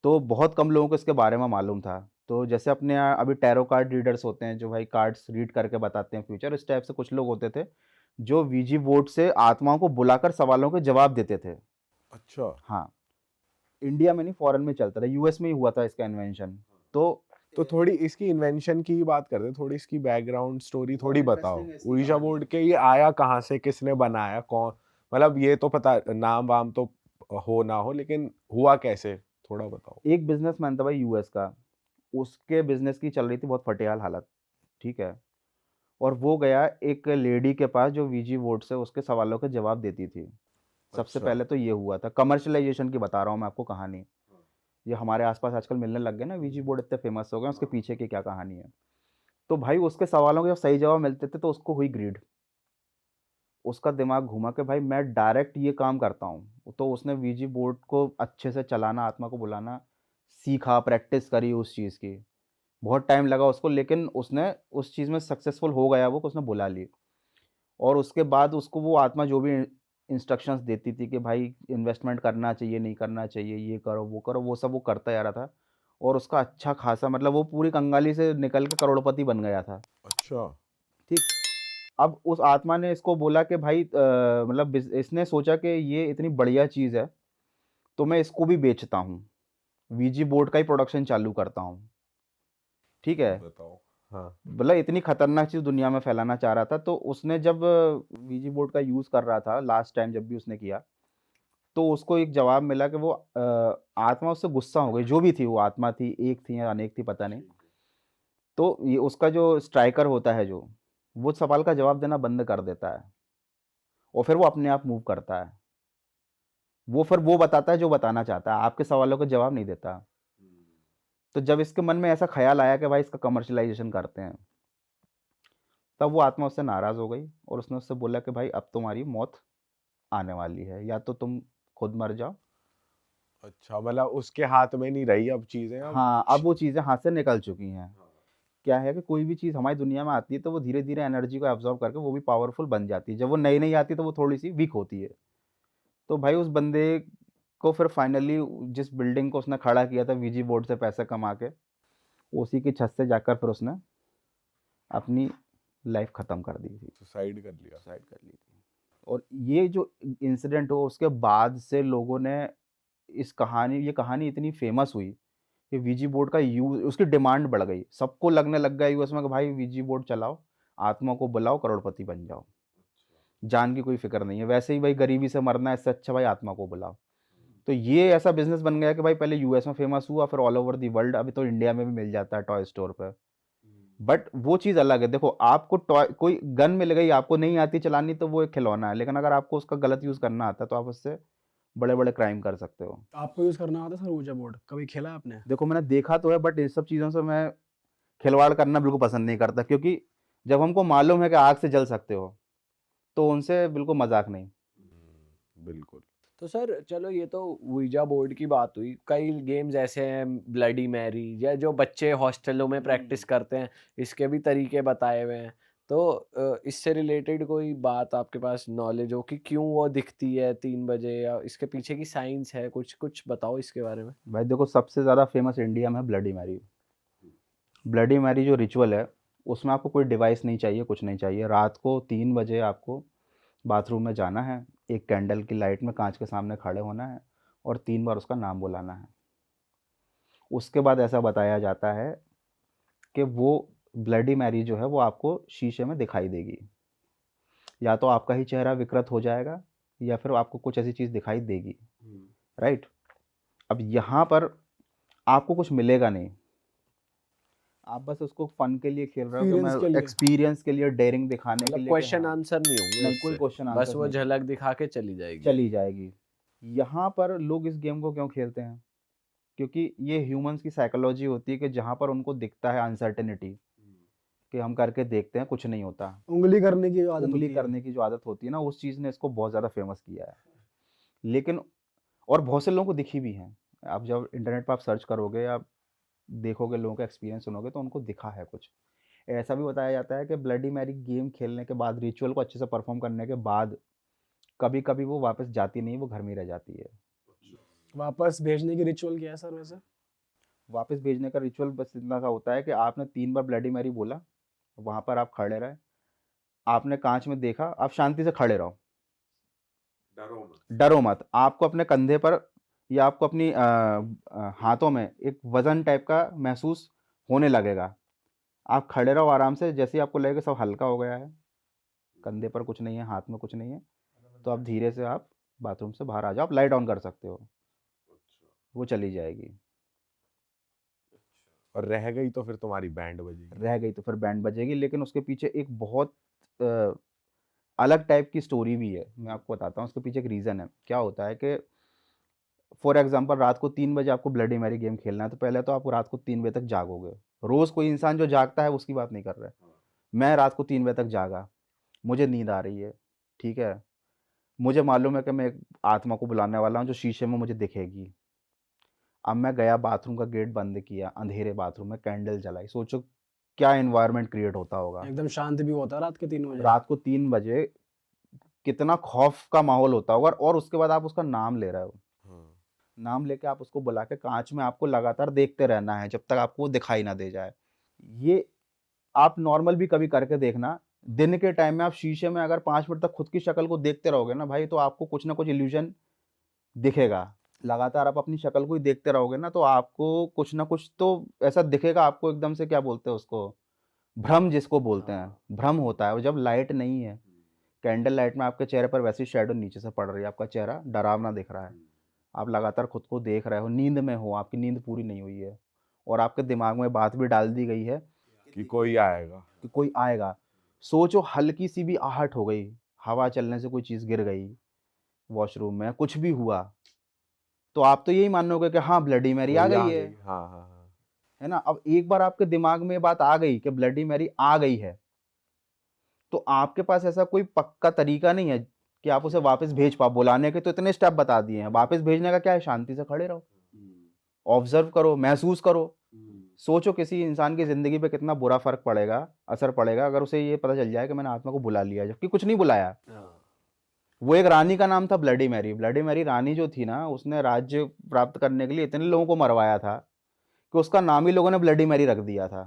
तो बहुत कम लोगों को इसके बारे में मालूम था। तो जैसे अपने यहाँ अभी टैरो कार्ड रीडर्स होते हैं, जो भाई कार्ड्स रीड करके बताते हैं फ्यूचर, इस टाइप से कुछ लोग होते थे, जो वीजी बोर्ड से आत्माओं को बुलाकर सवालों के जवाब देते थे। अच्छा। हाँ, इंडिया में नहीं, फॉरेन में चलता था, यूएस में ही हुआ था इसका इन्वेंशन। तो तो थोड़ी इसकी इन्वेंशन की बात करते हैं, थोड़ी इसकी बैकग्राउंड स्टोरी बहुत थोड़ी बताओ। इंटरेस्टिंग है इसकी उईजा कहानी। बोर्ड के ये आया कहाँ से, किसने बनाया, कौन, मतलब ये तो पता, नाम वाम तो हो ना हो, लेकिन हुआ कैसे, थोड़ा बताओ। एक बिज़नेसमैन था भाई यूएस का, उसके बिज़नेस की चल रही थी बहुत फटियाल हालत, ठीक है? और वो गया एक लेडी के पास जो वीजी बोर्ड से उसके सवालों के जवाब देती थी। सबसे अच्छा। पहले तो ये हुआ था, कमर्शियलाइज़ेशन की बता रहा हूँ मैं आपको कहानी। ये हमारे आस-पास आजकल मिलने लग गए ना, वीजी बोर्ड इतने फ़ेमस हो गए हैं, उसके पीछे की क्या कहानी है। तो भाई उसके सवालों के जब सही जवाब मिलते थे तो उसको हुई ग्रीड। उसका दिमाग घूमा कि भाई मैं डायरेक्ट ये काम करता हूँ। तो उसने वीजी बोर्ड को अच्छे से चलाना, आत्मा को बुलाना सीखा, प्रैक्टिस करी उस चीज़ की। बहुत टाइम लगा उसको, लेकिन उसने उस चीज़ में सक्सेसफुल हो गया वो कि उसने बुला ली। और उसके बाद उसको वो आत्मा जो भी इंस्ट्रक्शंस देती थी कि भाई इन्वेस्टमेंट करना चाहिए, नहीं करना चाहिए, ये करो, वो सब वो करता जा रहा था। और उसका अच्छा खासा मतलब वो पूरी कंगाली से निकल के करोड़पति बन गया था। अच्छा। ठीक? अब उस आत्मा ने इसको बोला कि भाई मतलब इसने सोचा कि ये इतनी बढ़िया चीज़ है, तो मैं इसको भी बेचता हूँ। वीजी बोर्ड का ही प्रोडक्शन चालू करता हूँ। ठीक है? बताओ। हाँ। मतलब इतनी खतरनाक चीज़ दुनिया में फैलाना चाह रहा था, तो उसने जब वीजी बोर्ड का यूज़ कर रहा था लास्ट टाइम जब भी उसने किया, तो उसको एक जवाब मिला कि वो आत्मा उससे गुस्सा हो गई, जो भी थी वो आत्मा थी, एक थी या अनेक थी पता नहीं। तो ये उसका जो स्ट्राइकर होता है जो, वो सवाल का जवाब देना बंद कर देता है और फिर वो अपने आप मूव करता है। वो फिर वो बताता है जो बताना चाहता है, आपके सवालों का जवाब नहीं देता। तो जब इसके मन में ऐसा ख़्याल आया कि भाई इसका कमर्शियलाइज़ेशन करते हैं, तब वो आत्मा उससे नाराज़ हो गई और उसने उससे बोला कि भाई अब तुम्हारी मौत आने वाली है, या तो तुम खुद मर जाओ। अच्छा, मतलब उसके हाथ में नहीं रही अब चीजें, अब हाँ, अब वो चीज़ें हाथ से निकल चुकी हैं। क्या है कि कोई भी चीज़ हमारी दुनिया में आती है तो वो धीरे-धीरे एनर्जी को एब्ज़ॉर्ब करके वो भी पावरफुल बन जाती है। जब वो नई-नई आती है तो वो थोड़ी-सी वीक होती है। तो भाई उस बंदे को फिर फाइनली जिस बिल्डिंग को उसने खड़ा किया था वीजी बोर्ड से पैसे कमा के, उसी की छत से जाकर फिर उसने अपनी लाइफ़ ख़त्म कर दी थी, सुसाइड कर लिया। सुसाइड कर ली थी। और ये जो इंसिडेंट हुआ उसके बाद से लोगों ने ये कहानी इतनी फ़ेमस हुई कि वीजी बोर्ड का यूज़ उसकी डिमांड बढ़ गई। सबको लगने लग गया यूएस में कि भाई वीजी बोर्ड चलाओ, आत्मा को बुलाओ, करोड़पति बन जाओ। जान की कोई फ़िक्र नहीं है। वैसे ही भाई गरीबी से मरना है, इससे अच्छा भाई आत्मा को बुलाओ। तो ये ऐसा बिज़नेस बन गया कि भाई पहले यूएस में फ़ेमस हुआ, फिर ऑल ओवर द वर्ल्ड, अभी तो इंडिया में भी मिल जाता है टॉय स्टोर पे। बट वो चीज़ अलग है। देखो आपको टॉय कोई गन मिल गई, आपको नहीं आती चलानी तो वो एक खिलौना है, लेकिन अगर आपको उसका गलत यूज़ करना आता है तो आप उससे बड़े-बड़े क्राइम कर सकते हो। आपको यूज़ करना आता है सर ऊर्जा बोर्ड? कभी खेला है आपने? देखो मैंने देखा तो है बट इन सब चीज़ों से मैं खिलवाड़ करना बिल्कुल पसंद नहीं करता, क्योंकि जब हमको मालूम है कि आग से जल सकते हो, तो उनसे बिल्कुल मज़ाक नहीं। बिल्कुल। तो सर चलो ये तो वीजा बोर्ड की बात हुई। कई गेम्स ऐसे हैं, ब्लडी मैरी या जो बच्चे हॉस्टलों में प्रैक्टिस करते हैं, इसके भी तरीके बताए हुए हैं। तो इससे रिलेटेड कोई बात आपके पास नॉलेज हो कि क्यों वो दिखती है 3 बजे, या इसके पीछे की साइंस है, कुछ कुछ बताओ इसके बारे में? भाई देखो सबसे ज़्यादा फ़ेमस इंडिया में है ब्लडी मैरी। ब्लडी मैरी जो रिचुअल है, उसमें आपको कोई डिवाइस नहीं चाहिए, कुछ नहीं चाहिए। रात को 3 बजे आपको बाथरूम में जाना है, एक कैंडल की लाइट में काँच के सामने खड़े होना है और 3 बार उसका नाम बुलाना है। उसके बाद ऐसा बताया जाता है कि वो ब्लडी मैरी जो है वो आपको शीशे में दिखाई देगी। या तो आपका ही चेहरा विकृत हो जाएगा या फिर आपको कुछ ऐसी चीज़ दिखाई देगी, राइट? अब यहाँ पर आपको कुछ मिलेगा नहीं। आप बस उसको फन के लिए खेल रहे हो कि मैं एक्सपीरियंस के लिए? एक्सपीरियंस के लिए, डेयरिंग दिखाने के मतलब लिए कि क्वेश्चन हाँ, आंसर नहीं होंगे नहीं कोई उससे, क्वेश्चन बस आंसर्स वो नहीं, झलक दिखा के चली जाएगी। चली जाएगी। यहाँ पर लोग इस गेम को क्यों खेलते हैं? क्योंकि ये ह्यूमन्स की साइकोलॉजी होती है कि जहाँ पर उनको दिखता है अनसर्टेनिटी कि हम करके देखते हैं, कुछ नहीं होता। उँगली करने की जो आदत उँगली होती है। करने की जो आदत होती है ना, उस चीज़ ने इसको बहुत ज़्यादा फेमस किया है। लेकिन और बहुत से लोगों को दिखी भी हैं। आप जब इंटरनेट पे आप सर्च करोगे या देखोगे, लोगों का एक्सपीरियंस सुनोगे तो उनको दिखा है कुछ। ऐसा भी बताया जाता है कि ब्लडी मैरी गेम खेलने के बाद, रिचुअल को अच्छे से परफ़ॉर्म करने के बाद, कभी-कभी वो वापस जाती नहीं है, वो घर में ही रह जाती है। वापस भेजने की रिचुअल क्या है सर वैसे? वापस भेजने का रिचुअल बस इतना सा होता है कि आपने 3 बार ब्लडी मैरी बोला, वहाँ पर आप खड़े रहे, आपने काँच में देखा, आप शांति से खड़े रहो, डरो मत। आपको अपने कंधे पर या आपको अपनी हाथों में एक वज़न टाइप का महसूस होने लगेगा। आप खड़े रहो आराम से, जैसे ही आपको लगेगा सब हल्का हो गया है, कंधे पर कुछ नहीं है, हाथ में कुछ नहीं है, तो आप धीरे से आप बाथरूम से बाहर आ जाओ, आप लाइट ऑन कर सकते हो, वो चली जाएगी। और रह गई तो फिर तुम्हारी बैंड बजेगी। रह गई तो फिर बैंड बजेगी, लेकिन उसके पीछे एक बहुत अ, अलग टाइप की स्टोरी भी है, मैं आपको बताता हूँ उसके पीछे एक रीज़न है। क्या होता है कि फॉर एग्ज़ाम्पल रात को 3 बजे आपको ब्लडी मैरी गेम खेलना है, तो पहले तो आप रात को 3 बजे तक जागोगे। रोज़ कोई इंसान जो जागता है उसकी बात नहीं कर रहे हैं। मैं रात को 3 बजे तक जागा, मुझे नींद आ रही है, ठीक है? मुझे मालूम है कि मैं एक आत्मा को बुलाने वाला हूँ जो शीशे में मुझे दिखेगी। अब मैं गया बाथरूम का गेट बंद किया, अंधेरे बाथरूम में कैंडल जलाई, सोचो क्या एनवायरनमेंट क्रिएट होता होगा। एकदम शांत भी होता है रात के 3 बजे। रात को 3 बजे कितना खौफ का माहौल होता होगा, और उसके बाद आप उसका नाम ले रहे हो। हाँ। नाम लेके आप उसको बुला के काँच में आपको लगातार देखते रहना है जब तक आपको वो दिखाई ना दे जाए। ये आप नॉर्मल भी कभी करके देखना। दिन के टाइम में आप शीशे में अगर 5 मिनट तक खुद की शक्ल को देखते रहोगे ना भाई, तो आपको कुछ ना कुछ इल्यूज़न दिखेगा। लगातार आप अपनी शक्ल को ही देखते रहोगे ना, तो आपको कुछ ना कुछ तो ऐसा दिखेगा आपको, एकदम से क्या बोलते हैं उसको, भ्रम जिसको बोलते हैं, भ्रम होता है। और जब लाइट नहीं है, कैंडल लाइट में आपके चेहरे पर वैसी शैडो नीचे से पड़ रही है, आपका चेहरा डरावना दिख रहा है। आप लगातार खुद को देख रहे हो, नींद में हो, आपकी नींद पूरी नहीं हुई है, और आपके दिमाग में बात भी डाल दी गई है कि कोई आएगा। कि कोई आएगा। सोचो हल्की-सी भी आहट हो गई, हवा चलने से कोई चीज़ गिर गई, वॉशरूम में कुछ भी हुआ, तो आप तो यही मानोगे कि हाँ, ब्लडी मैरी आ कोई गई है। हाँ, हाँ, हाँ। है ना? अब एक बार आपके दिमाग में ये बात आ गई कि ब्लडी मैरी आ गई है, तो आपके पास ऐसा कोई पक्का तरीका नहीं है कि आप उसे वापस भेज पाओ। बुलाने के तो इतने स्टेप बता दिए हैं, वापस भेजने का क्या है, शांति से खड़े रहो, ऑब्ज़र्व करो, महसूस करो। सोचो किसी इंसान की ज़िंदगी पे कितना बुरा फ़र्क पड़ेगा, असर पड़ेगा अगर उसे ये पता चल जाए कि मैंने आत्मा को बुला लिया, जबकि कुछ नहीं बुलाया। वो एक रानी का नाम था ब्लडी मैरी। ब्लडी मैरी रानी जो थी ना, उसने राज्य प्राप्त करने के लिए इतने लोगों को मरवाया था कि उसका नाम ही लोगों ने ब्लडी मैरी रख दिया था।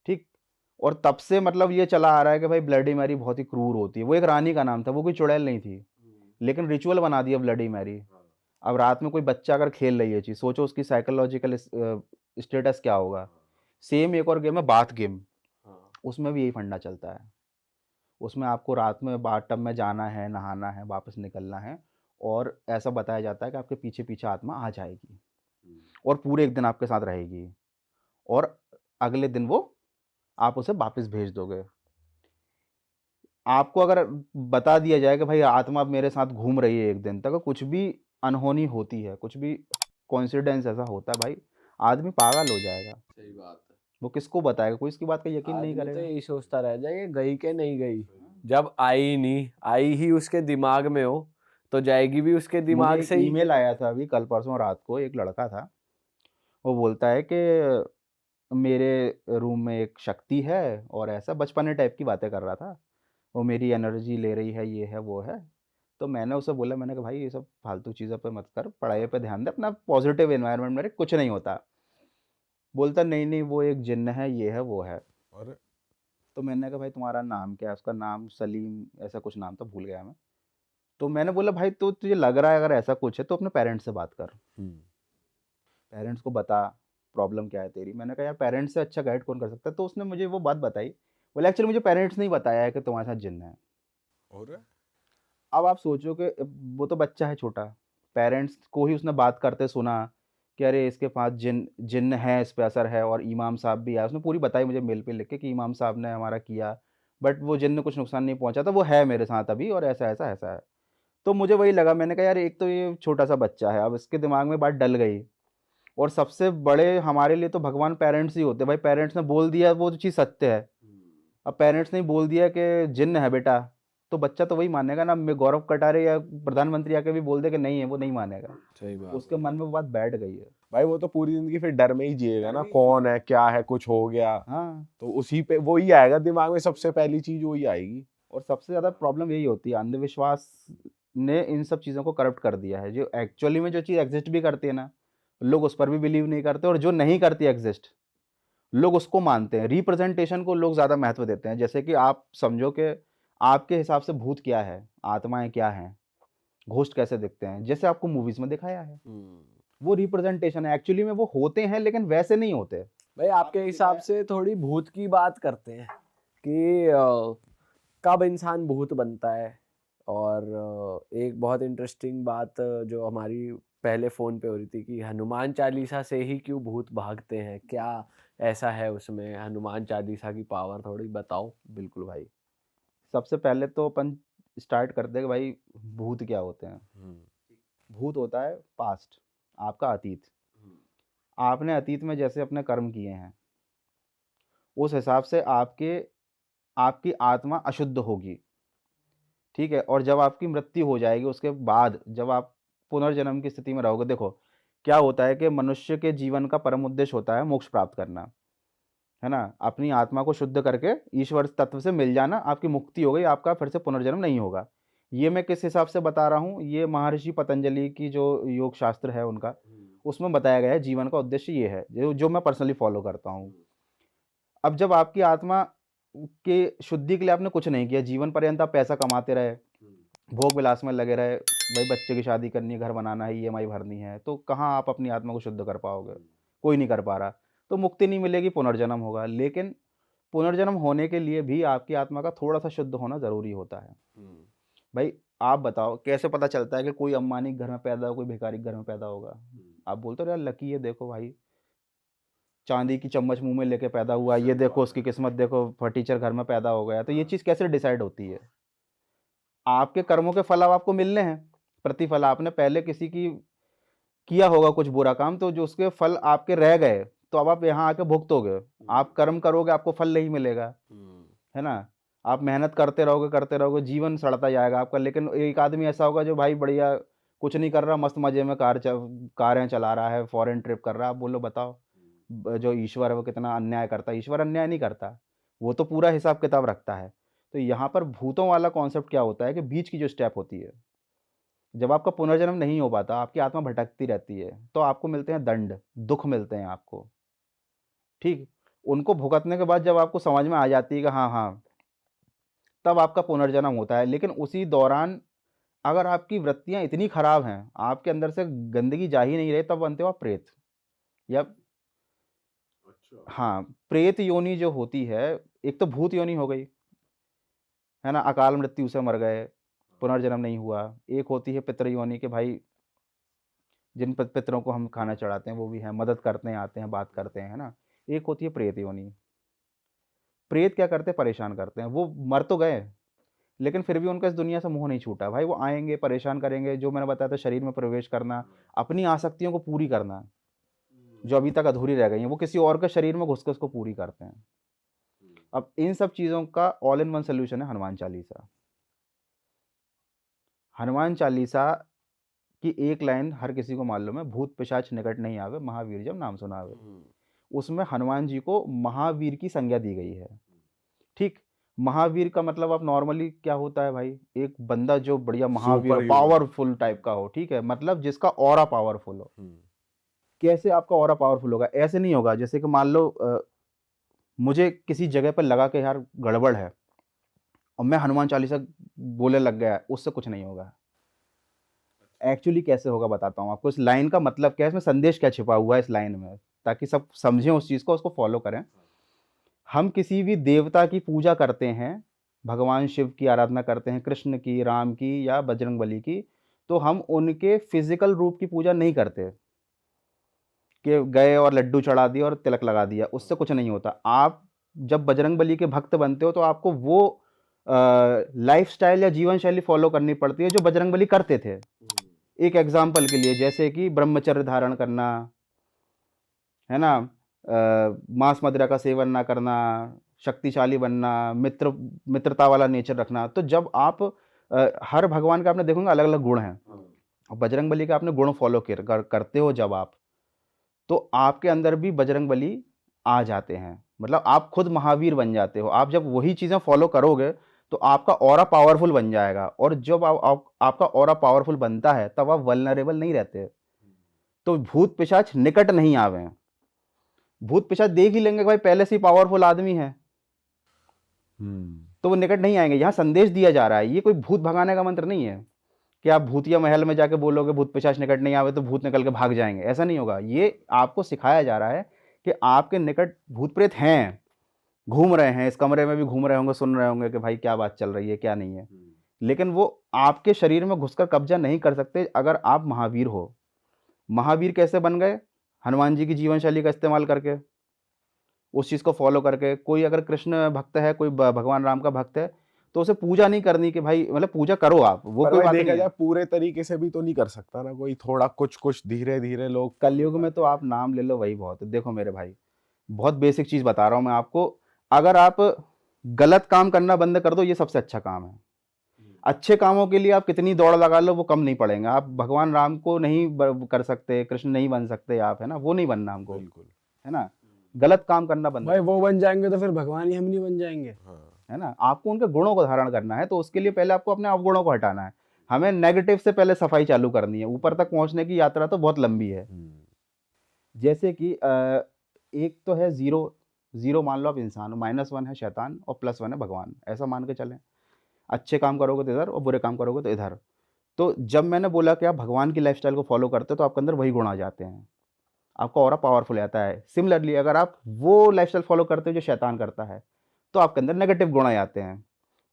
ठीक? और तब से मतलब ये चला आ रहा है कि भाई ब्लडी मैरी बहुत ही क्रूर होती है। वो एक रानी का नाम था, वो कोई चुड़ैल नहीं थी, लेकिन रिचुअल बना दिया ब्लडी मैरी। अब रात में कोई बच्चा अगर खेल रही है चीज़, सोचो उसकी साइकोलॉजिकल स्टेटस क्या होगा। सेम एक और गेम है बाथ गेम, उसमें भी यही फंडा चलता है। उसमें आपको रात में बाथटब में जाना है, नहाना है, वापस निकलना है, और ऐसा बताया जाता है कि आपके पीछे-पीछे आत्मा आ जाएगी और पूरे 1 दिन आपके साथ रहेगी, और अगले दिन वो आप उसे वापस भेज दोगे। आपको अगर बता दिया जाए कि भाई आत्मा अब मेरे साथ घूम रही है 1 दिन तक, कुछ भी अनहोनी होती है, कुछ भी कोइंसिडेंस ऐसा होता है भाई, आदमी पागल हो जाएगा। सही बात है। वो किसको बताएगा? कोई इसकी बात का यकीन नहीं आदमी तो करेगा। यही सोचता रह जाए कि गई के नहीं गई। जब आई नहीं, आई ही उसके दिमाग में हो, तो जाएगी भी उसके मुझे दिमाग एक से ही। ईमेल आया था अभी कल परसों रात को, एक लड़का था, वो बोलता है कि मेरे रूम में एक शक्ति है, और ऐसा बचपने टाइप की बातें कर रहा था। वो मेरी एनर्जी ले रही है, ये है, वो है। तो मैंने उसे बोला, मैंने कहा भाई ये सब फालतू चीज़ों पे मत कर, पढ़ाई पे ध्यान दे, अपना पॉजिटिव एनवायरनमेंट में रह, कुछ नहीं होता। बोलता नहीं, नहीं वो एक जिन्न है, ये है, वो है। और तो मैंने कहा भाई तुम्हारा नाम क्या है? उसका नाम सलीम ऐसा कुछ नाम था, भूल गया मैं। तो मैंने बोला भाई तो तुझे लग रहा है अगर ऐसा कुछ है तो अपने पेरेंट्स से बात कर, पेरेंट्स को बता प्रॉब्लम क्या है तेरी। मैंने कहा यार पेरेंट्स से अच्छा गाइड कौन कर सकता है? तो उसने मुझे वो बात बताई, बोले एक्चुअली मुझे पेरेंट्स ने ही बताया है कि तुम्हारे साथ जिन्न है। और अब आप सोचो कि वो तो बच्चा है छोटा, पेरेंट्स को ही उसने बात करते सुना कि अरे इसके पास जिन्न है, इस पे असर है, और इमाम साहब भी आए, उसने पूरी बताई मुझे मेल पे लिख के कि इमाम साहब ने हमारा किया, बट वो जिन्न कुछ नुकसान नहीं पहुंचा था, वो है मेरे साथ अभी, और ऐसा ऐसा ऐसा है। तो मुझे वही लगा, मैंने कहा यार एक तो ये छोटा सा बच्चा है, अब इसके दिमाग में बात डल गई, और सबसे बड़े हमारे लिए तो भगवान पेरेंट्स ही होते हैं भाई। पेरेंट्स ने बोल दिया वो चीज़ सत्य है। अब पेरेंट्स ने ही बोल दिया कि जिन्न है बेटा, तो बच्चा तो वही मानेगा ना। मैं गौरव कटारे या प्रधानमंत्री आके भी बोल दे कि नहीं है, वो नहीं मानेगा। सही बात उसके मन में वो बात बैठ गई है। भाई वो तो पूरी जिंदगी फिर डर में ही जिएगा ना, कौन है, क्या है, कुछ हो गया हाँ, तो उसी पे वही आएगा दिमाग में, सबसे पहली चीज वही आएगी। और सबसे ज़्यादा प्रॉब्लम यही होती है, अंधविश्वास ने इन सब चीज़ों को करप्ट कर दिया है। जो एक्चुअली में जो चीज़ एग्ज़िस्ट भी करती है ना, लोग उस पर भी बिलीव नहीं करते, और जो नहीं करती एग्ज़िस्ट, लोग उसको मानते हैं। रिप्रेज़ेंटेशन को लोग ज़्यादा महत्व देते हैं। जैसे कि आप समझो कि आपके हिसाब से भूत क्या है? आत्माएँ क्या हैं? घोस्ट कैसे दिखते हैं? जैसे आपको मूवीज़ में दिखाया है। वो रिप्रेज़ेंटेशन है, एक्चुअली में वो होते हैं लेकिन वैसे नहीं होते। भाई आपके हिसाब से थोड़ी भूत की बात करते हैं कि कब इंसान भूत बनता है। और एक बहुत इंटरेस्टिंग बात जो हमारी पहले फ़ोन पे हो रही थी कि हनुमान चालीसा से ही क्यों भूत भागते हैं, क्या ऐसा है उसमें हनुमान चालीसा की पावर, थोड़ी बताओ। बिल्कुल भाई। सबसे पहले तो अपन स्टार्ट करते हैं कि भाई भूत क्या होते हैं? भूत होता है पास्ट, आपका अतीत। आपने अतीत में जैसे अपने कर्म किए हैं, उस हिसाब से आपकी आत्मा अशुद्ध होगी, ठीक है? और जब आपकी मृत्यु हो जाएगी, उसके बाद जब आप पुनर्जन्म की स्थिति में रहोगे, देखो क्या होता है कि मनुष्य के जीवन का परम उद्देश्य होता है मोक्ष प्राप्त करना, है ना? अपनी आत्मा को शुद्ध करके ईश्वर तत्व से मिल जाना, आपकी मुक्ति हो गई, आपका फिर से पुनर्जन्म नहीं होगा। ये मैं किस हिसाब से बता रहा हूँ, ये महर्षि पतंजलि की जो योग शास्त्र है उनका, उसमें बताया गया है जीवन का उद्देश्य ये है, जो मैं पर्सनली फॉलो करता हूँ। अब जब आपकी आत्मा के शुद्धि के लिए आपने कुछ नहीं किया, जीवन पर्यंत आप पैसा कमाते रहे, भोग विलास में लगे रहे, भाई बच्चे की शादी करनी है, घर बनाना है, ईएमआई भरनी है, तो कहाँ आप अपनी आत्मा को शुद्ध कर पाओगे? कोई नहीं कर पा रहा। तो मुक्ति नहीं मिलेगी, पुनर्जन्म होगा। लेकिन पुनर्जन्म होने के लिए भी आपकी आत्मा का थोड़ा-सा शुद्ध होना ज़रूरी होता है। भाई आप बताओ कैसे पता चलता है कि कोई अंबानी के घर में पैदा हो, कोई भिखारी के घर में पैदा होगा? आप बोलते हो यार लकी है, देखो भाई, चांदी की चम्मच मुँह में लेके पैदा हुआ, ये देखो उसकी किस्मत देखो, फटीचर घर में पैदा हो गया। तो ये चीज़ कैसे डिसाइड होती है? आपके कर्मों के फल अब आपको मिलने हैं, प्रतिफल। आपने पहले किसी की किया होगा कुछ बुरा काम, तो जो उसके फल आपके रह गए, तो अब आप यहाँ आके भुगतोगे। आप कर्म करोगे, आपको फल नहीं मिलेगा, है ना? आप मेहनत करते रहोगे, जीवन सड़ता जाएगा आपका। लेकिन एक आदमी ऐसा होगा जो भाई बढ़िया कुछ नहीं कर रहा, मस्त मज़े में कारें चला रहा है, फॉरेन ट्रिप कर रहा है। आप बोलो बताओ, जो ईश्वर है वो कितना अन्याय करता है? ईश्वर अन्याय नहीं करता, वो तो पूरा हिसाब किताब रखता है। तो यहाँ पर भूतों वाला कॉन्सेप्ट क्या होता है कि बीच की जो स्टेप होती है, जब आपका पुनर्जन्म नहीं हो पाता, आपकी आत्मा भटकती रहती है, तो आपको मिलते हैं दंड, दुख मिलते हैं आपको, ठीक? उनको भुगतने के बाद जब आपको समझ में आ जाती है कि हाँ, हाँ, तब आपका पुनर्जन्म होता है। लेकिन उसी दौरान अगर आपकी वृत्तियाँ इतनी खराब हैं, आपके अंदर से गंदगी जा ही नहीं रही, तब बनते हो आप प्रेत। या हाँ, प्रेत योनि जो होती है, एक तो भूत योनि हो गई, है ना? अकाल मृत्यु से मर गए, पुनर्जन्म नहीं हुआ। एक होती है पितृ योनि के भाई, जिन पितरों को हम खाना चढ़ाते हैं वो भी हैं, मदद करते हैं, आते हैं, बात करते हैं, है ना? एक होती है प्रेत योनि। प्रेत क्या करते हैं? परेशान करते हैं। वो मर तो गए, लेकिन फिर भी उनका इस दुनिया से मोह नहीं छूटा। भाई वो आएँगे, परेशान करेंगे, जो मैंने बताया था शरीर में प्रवेश करना, अपनी आसक्तियों को पूरी करना, जो अभी तक अधूरी रह गई हैं, वो किसी और के शरीर में घुस के उसको पूरी करते हैं। अब इन सब चीज़ों का ऑल इन वन सॉल्यूशन है हनुमान चालीसा। हनुमान चालीसा की एक लाइन हर किसी को मालूम है, भूत पिशाच निकट नहीं आवे, महावीर जब नाम सुनावे। उसमें हनुमान जी को महावीर की संज्ञा दी गई है, ठीक? महावीर का मतलब आप नॉर्मली क्या होता है भाई? एक बंदा जो बढ़िया महावीर, सुपर पावरफुल टाइप का हो, ठीक है? मतलब जिसका ऑरा पावरफुल हो। कैसे आपका ऑरा पावरफुल होगा? ऐसे नहीं होगा जैसे कि मान लो मुझे किसी जगह पर लगा कि यार गड़बड़ है, और मैं हनुमान चालीसा बोलने लग गया, उससे कुछ नहीं होगा। एक्चुअली कैसे होगा बताता हूँ आपको। इस लाइन का मतलब क्या है, इसमें संदेश क्या छिपा हुआ है इस लाइन में, ताकि सब समझें उस चीज़ को, उसको फॉलो करें। हम किसी भी देवता की पूजा करते हैं, भगवान शिव की आराधना करते हैं, कृष्ण की, राम की या बजरंगबली की, तो हम उनके फिजिकल रूप की पूजा नहीं करते कि गए और लड्डू चढ़ा दिया और तिलक लगा दिया, उससे कुछ नहीं होता। आप जब बजरंगबली के भक्त बनते हो, तो आपको वो लाइफ़स्टाइल या जीवन शैली फॉलो करनी पड़ती है जो बजरंगबली करते थे। एक एग्जाम्पल के लिए, जैसे कि ब्रह्मचर्य धारण करना, है ना? मांस मदिरा का सेवन ना करना, शक्तिशाली बनना, मित्रता वाला नेचर रखना। तो जब आप हर भगवान का आपने देखोगे अलग अलग गुण हैं, और बजरंगबली के आपने गुण फॉलो करते हो जब आप, तो आपके अंदर भी बजरंगबली आ जाते हैं। मतलब आप खुद महावीर बन जाते हो। आप जब वही चीज़ें फॉलो करोगे, तो आपका ऑरा पावरफुल बन जाएगा, और जब आपका ऑरा पावरफुल बनता है तब आप वल्नरेबल नहीं रहते। तो भूत पिशाच निकट नहीं आवे। भूत पिशाच देख ही लेंगे कि भाई पहले से ही पावरफुल आदमी है, तो वो निकट नहीं आएंगे। यहाँ संदेश दिया जा रहा है, ये कोई भूत भगाने का मंत्र नहीं है कि आप भूतिया महल में जाके बोलोगे भूत पिशाच निकट नहीं आवे तो भूत निकल के भाग जाएंगे, ऐसा नहीं होगा। ये आपको सिखाया जा रहा है कि आपके निकट भूत प्रेत हैं, घूम रहे हैं, इस कमरे में भी घूम रहे होंगे, सुन रहे होंगे कि भाई क्या बात चल रही है क्या नहीं है, लेकिन वो आपके शरीर में घुसकर कब्जा नहीं कर सकते अगर आप महावीर हो। महावीर कैसे बन गए? हनुमान जी की जीवन शैली का इस्तेमाल करके, उस चीज़ को फॉलो करके। कोई अगर कृष्ण भक्त है, कोई भगवान राम का भक्त है, तो उसे पूजा नहीं करनी कि भाई मतलब पूजा करो आप, वो कोई बात नहीं देखा है। जाए पूरे तरीके से भी तो नहीं कर सकता ना कोई, थोड़ा कुछ कुछ धीरे धीरे लोग। कलयुग में तो आप नाम ले लो वही बहुत है। देखो मेरे भाई, बहुत बेसिक चीज़ बता रहा हूँ मैं आपको। अगर आप गलत काम करना बंद कर दो, ये सबसे अच्छा काम है। अच्छे कामों के लिए आप कितनी दौड़ लगा लो वो कम नहीं पड़ेंगे। आप भगवान राम को नहीं कर सकते, कृष्ण नहीं बन सकते आप, है ना, वो नहीं बनना हमको, बिल्कुल, है ना। गलत काम करना बंद भाई वो बन जाएंगे तो फिर भगवान ही हम नहीं बन जाएंगे। है ना। आपको उनके गुणों को धारण करना है, तो उसके लिए पहले आपको अपने अवगुणों को हटाना है। हमें नेगेटिव से पहले सफाई चालू करनी है। ऊपर तक पहुंचने की यात्रा तो बहुत लंबी है। जैसे कि एक तो है जीरो मान लो आप इंसान, -1 है शैतान और +1 है भगवान, ऐसा मान के चलें। अच्छे काम करोगे तो इधर और बुरे काम करोगे तो इधर। तो जब मैंने बोला कि आप भगवान की लाइफस्टाइल को फॉलो करते हो तो आपके अंदर वही गुण आ जाते हैं, आपका ऑरा पावरफुल रहता है। सिमिलरली अगर आप वो लाइफस्टाइल फॉलो करते हो जो शैतान करता है, तो आपके अंदर नेगेटिव गुण आ जाते हैं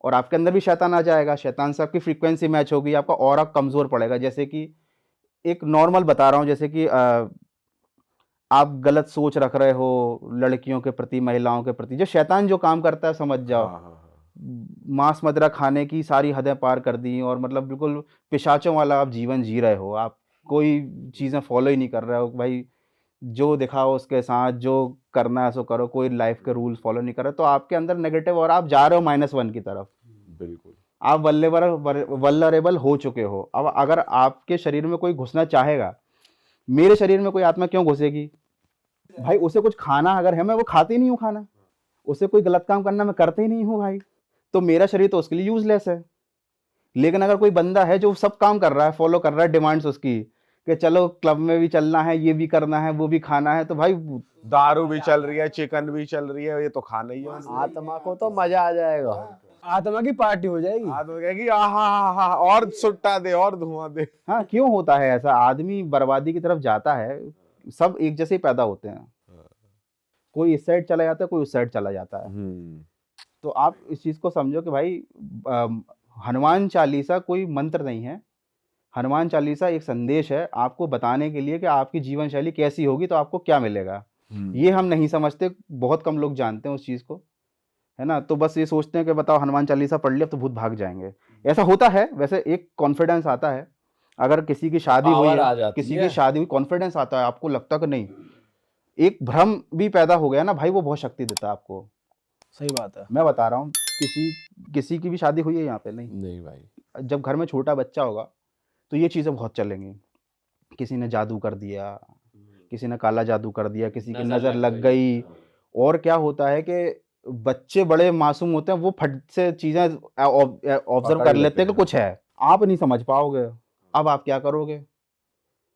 और आपके अंदर भी शैतान आ जाएगा। शैतान से आपकी फ्रीक्वेंसी मैच होगी, आपका ऑरा कमज़ोर पड़ेगा। जैसे कि एक नॉर्मल बता रहा हूँ, जैसे कि आप गलत सोच रख रहे हो लड़कियों के प्रति, महिलाओं के प्रति, जो शैतान जो काम करता है समझ जाओ। मांस मदिरा खाने की सारी हदें पार कर दी और मतलब बिल्कुल पिशाचों वाला आप जीवन जी रहे हो। आप कोई चीज़ें फॉलो ही नहीं कर रहे हो भाई, जो दिखाओ उसके साथ, जो करना है सो करो, कोई लाइफ के रूल्स फॉलो नहीं कर रहे, तो आपके अंदर नेगेटिव और आप जा रहे हो -1 की तरफ। बिल्कुल, आप वल्नरेबल हो चुके हो। अब अगर आपके शरीर में कोई घुसना चाहेगा, मेरे शरीर में कोई आत्मा क्यों घुसेगी भाई? उसे कुछ खाना अगर है, मैं वो खाती नहीं हूँ खाना। उसे कोई गलत काम करना मैं करते ही नहीं हूँ भाई, तो मेरा शरीर तो उसके लिए यूजलेस है। लेकिन अगर कोई बंदा है जो सब काम कर रहा है, फॉलो कर रहा है डिमांड्स उसकी कि चलो क्लब में भी चलना है, ये भी करना है, वो भी खाना है, तो भाई दारू भी चल रही है, चिकन भी चल रही है, ये तो खाना ही है। आत्मा को तो मजा आ जाएगा। आत्मा की पार्टी हो जाएगी। आदमी कहेगी आहा और सुट्टा दे और धुआं दे। हाँ, क्यों होता है ऐसा? आदमी बर्बादी की तरफ जाता है, सब एक जैसे ही पैदा होते हैं, कोई इस साइड चला जाता है, कोई उस साइड चला जाता है। तो आप इस चीज़ को समझो कि भाई हनुमान चालीसा कोई मंत्र नहीं है। हनुमान चालीसा एक संदेश है आपको बताने के लिए कि आपकी जीवन शैली कैसी होगी तो आपको क्या मिलेगा। ये हम नहीं समझते, बहुत कम लोग जानते हैं उस चीज़ को, है ना। तो बस ये सोचते हैं कि बताओ हनुमान चालीसा पढ़ लिया तो भूत भाग जाएंगे। ऐसा होता है वैसे, एक कॉन्फिडेंस आता है। अगर किसी की शादी हुई पावर आ है, जाती किसी है। की शादी हुई, कॉन्फिडेंस आता है, आपको लगता है कि नहीं, एक भ्रम भी पैदा हो गया ना भाई, वो बहुत शक्ति देता है आपको। सही बात है। मैं बता रहा हूँ, किसी की भी शादी हुई है यहाँ पे? नहीं भाई, जब घर में छोटा बच्चा होगा तो ये चीज़ें बहुत चलेंगी। किसी ने जादू कर दिया, किसी ने काला जादू कर दिया, किसी की नज़र लग गई। और क्या होता है कि बच्चे बड़े मासूम होते हैं, वो फट से चीज़ें ऑब्जर्व कर लेते हैं कि कुछ है, आप नहीं समझ पाओगे। अब आप क्या करोगे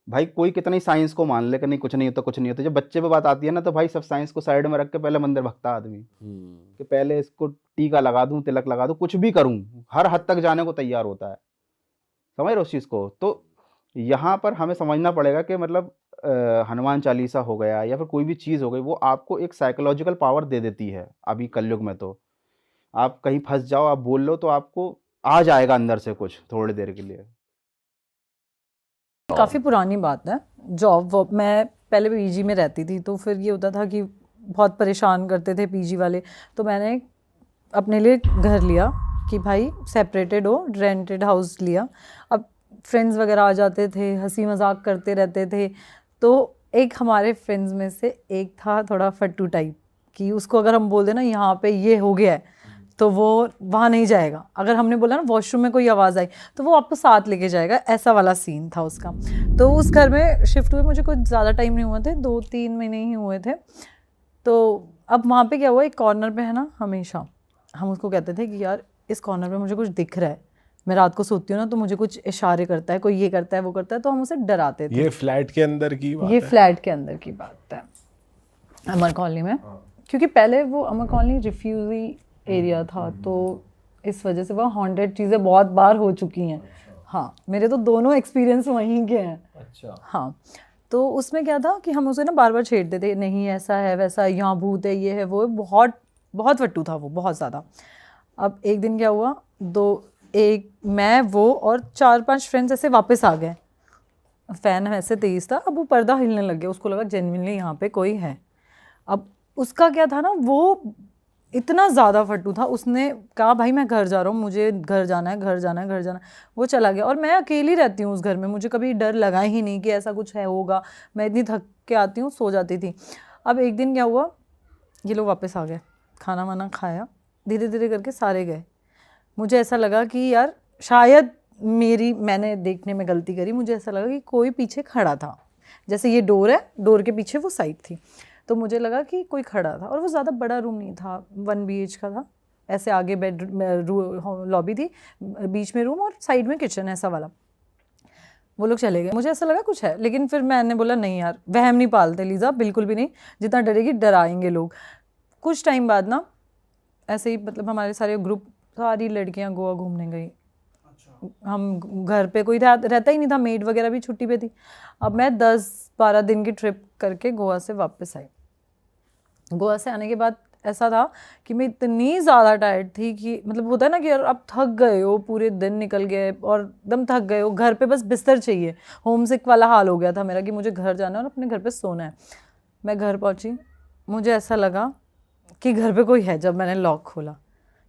भाई? कोई कितना ही साइंस को मान ले कि नहीं कुछ नहीं होता, कुछ नहीं होता, जब बच्चे पे बात आती है ना तो भाई सब साइंस को साइड में रख के पहले मंदिर भगता आदमी कि पहले इसको टीका लगा दूं, तिलक लगा दूं, कुछ भी करूं, हर हद तक जाने को तैयार होता है। समझ रहे हो उस चीज़ को? तो यहाँ पर हमें समझना पड़ेगा कि मतलब हनुमान चालीसा हो गया या फिर कोई भी चीज़ हो गई, वो आपको एक साइकोलॉजिकल पावर दे देती है। अभी कलयुग में तो आप कहीं फंस जाओ, आप बोल लो तो आपको आ जाएगा अंदर से कुछ थोड़ी देर के लिए। काफ़ी पुरानी बात है। जॉब मैं पहले पीजी में रहती थी, तो फिर ये होता था कि बहुत परेशान करते थे पीजी वाले, तो मैंने अपने लिए घर लिया कि भाई सेपरेटेड हो, रेंटेड हाउस लिया। अब फ्रेंड्स वगैरह आ जाते थे, हंसी मजाक करते रहते थे। तो एक हमारे फ्रेंड्स में से एक था थोड़ा फट्टू टाइप, कि उसको अगर हम बोल दें ना यहाँ पे ये हो गया है, तो वो वहाँ नहीं जाएगा। अगर हमने बोला ना वॉशरूम में कोई आवाज़ आई तो वो आपको साथ लेके जाएगा, ऐसा वाला सीन था उसका। तो उस घर में शिफ्ट हुए मुझे कुछ ज़्यादा टाइम नहीं हुए थे, 2-3 महीने ही हुए थे। तो अब वहाँ पे क्या हुआ, एक कॉर्नर पे है ना, हमेशा हम उसको कहते थे कि यार इस कॉर्नर पे मुझे कुछ दिख रहा है, मैं रात को सोती हूँ ना तो मुझे कुछ इशारे करता है, कोई ये करता है वो करता है, तो हम उसे डराते थे। ये फ्लैट के अंदर की बात ये है? फ्लैट के अंदर की बात है, अमर कॉलोनी में, क्योंकि पहले वो अमर कॉलोनी रिफ्यूजी एरिया था, तो इस वजह से वहाँ हॉन्टेड चीज़ें बहुत बार हो चुकी हैं। हाँ, मेरे तो दोनों एक्सपीरियंस वहीं के हैं। अच्छा। हाँ, तो उसमें क्या था कि हम उसे ना बार बार छेड़ते थे, नहीं ऐसा है वैसा है, यहाँ भूत है, ये है वो है, बहुत बहुत फट्टू था वो, बहुत ज़्यादा। अब एक दिन क्या हुआ, मैं वो और 4-5 फ्रेंड्स ऐसे वापस आ गए, फ़ैन ऐसे तेज़ था, अब वो पर्दा हिलने लग गया, उसको लगा जेन्युइनली यहाँ पे कोई है। अब उसका क्या था ना, वो इतना ज़्यादा फट्टू था, उसने कहा भाई मैं घर जा रहा हूँ, मुझे घर जाना है, घर जाना है, घर जाना है। वो चला गया और मैं अकेली रहती हूँ उस घर में, मुझे कभी डर लगा ही नहीं कि ऐसा कुछ है होगा, मैं इतनी थक के आती हूँ, सो जाती थी। अब एक दिन क्या हुआ, ये लोग वापस आ गए, खाना वाना खाया, धीरे धीरे करके सारे गए। मुझे ऐसा लगा कि यार शायद मैंने देखने में गलती करी, मुझे ऐसा लगा कि कोई पीछे खड़ा था, जैसे ये डोर है, डोर के पीछे वो साइड थी, तो मुझे लगा कि कोई खड़ा था, और वो ज़्यादा बड़ा रूम नहीं था, 1 BH का था, ऐसे आगे लॉबी थी, बीच में रूम और साइड में किचन, ऐसा वाला। वो लोग चले गए, मुझे ऐसा लगा कुछ है, लेकिन फिर मैंने बोला नहीं यार, वहम नहीं पालते लीजा, बिल्कुल भी नहीं, जितना डरेगी डराएंगे लोग। कुछ टाइम बाद ना ऐसे ही, मतलब हमारे सारे ग्रुप, सारी लड़कियां गोवा घूमने गई। हम घर पे कोई रहता ही नहीं था, मेड वगैरह भी छुट्टी पे थी। अब मैं 10-12 दिन की ट्रिप करके गोवा से वापस आई। गोवा से आने के बाद ऐसा था कि मैं इतनी ज़्यादा टायर्ड थी कि, मतलब होता है ना कि यार आप थक गए हो, पूरे दिन निकल गए और एकदम थक गए हो, घर पे बस बिस्तर चाहिए, होम सिक वाला हाल हो गया था मेरा कि मुझे घर जाना है और अपने घर पे सोना है। मैं घर पहुंची, मुझे ऐसा लगा कि घर पे कोई है। जब मैंने लॉक खोला,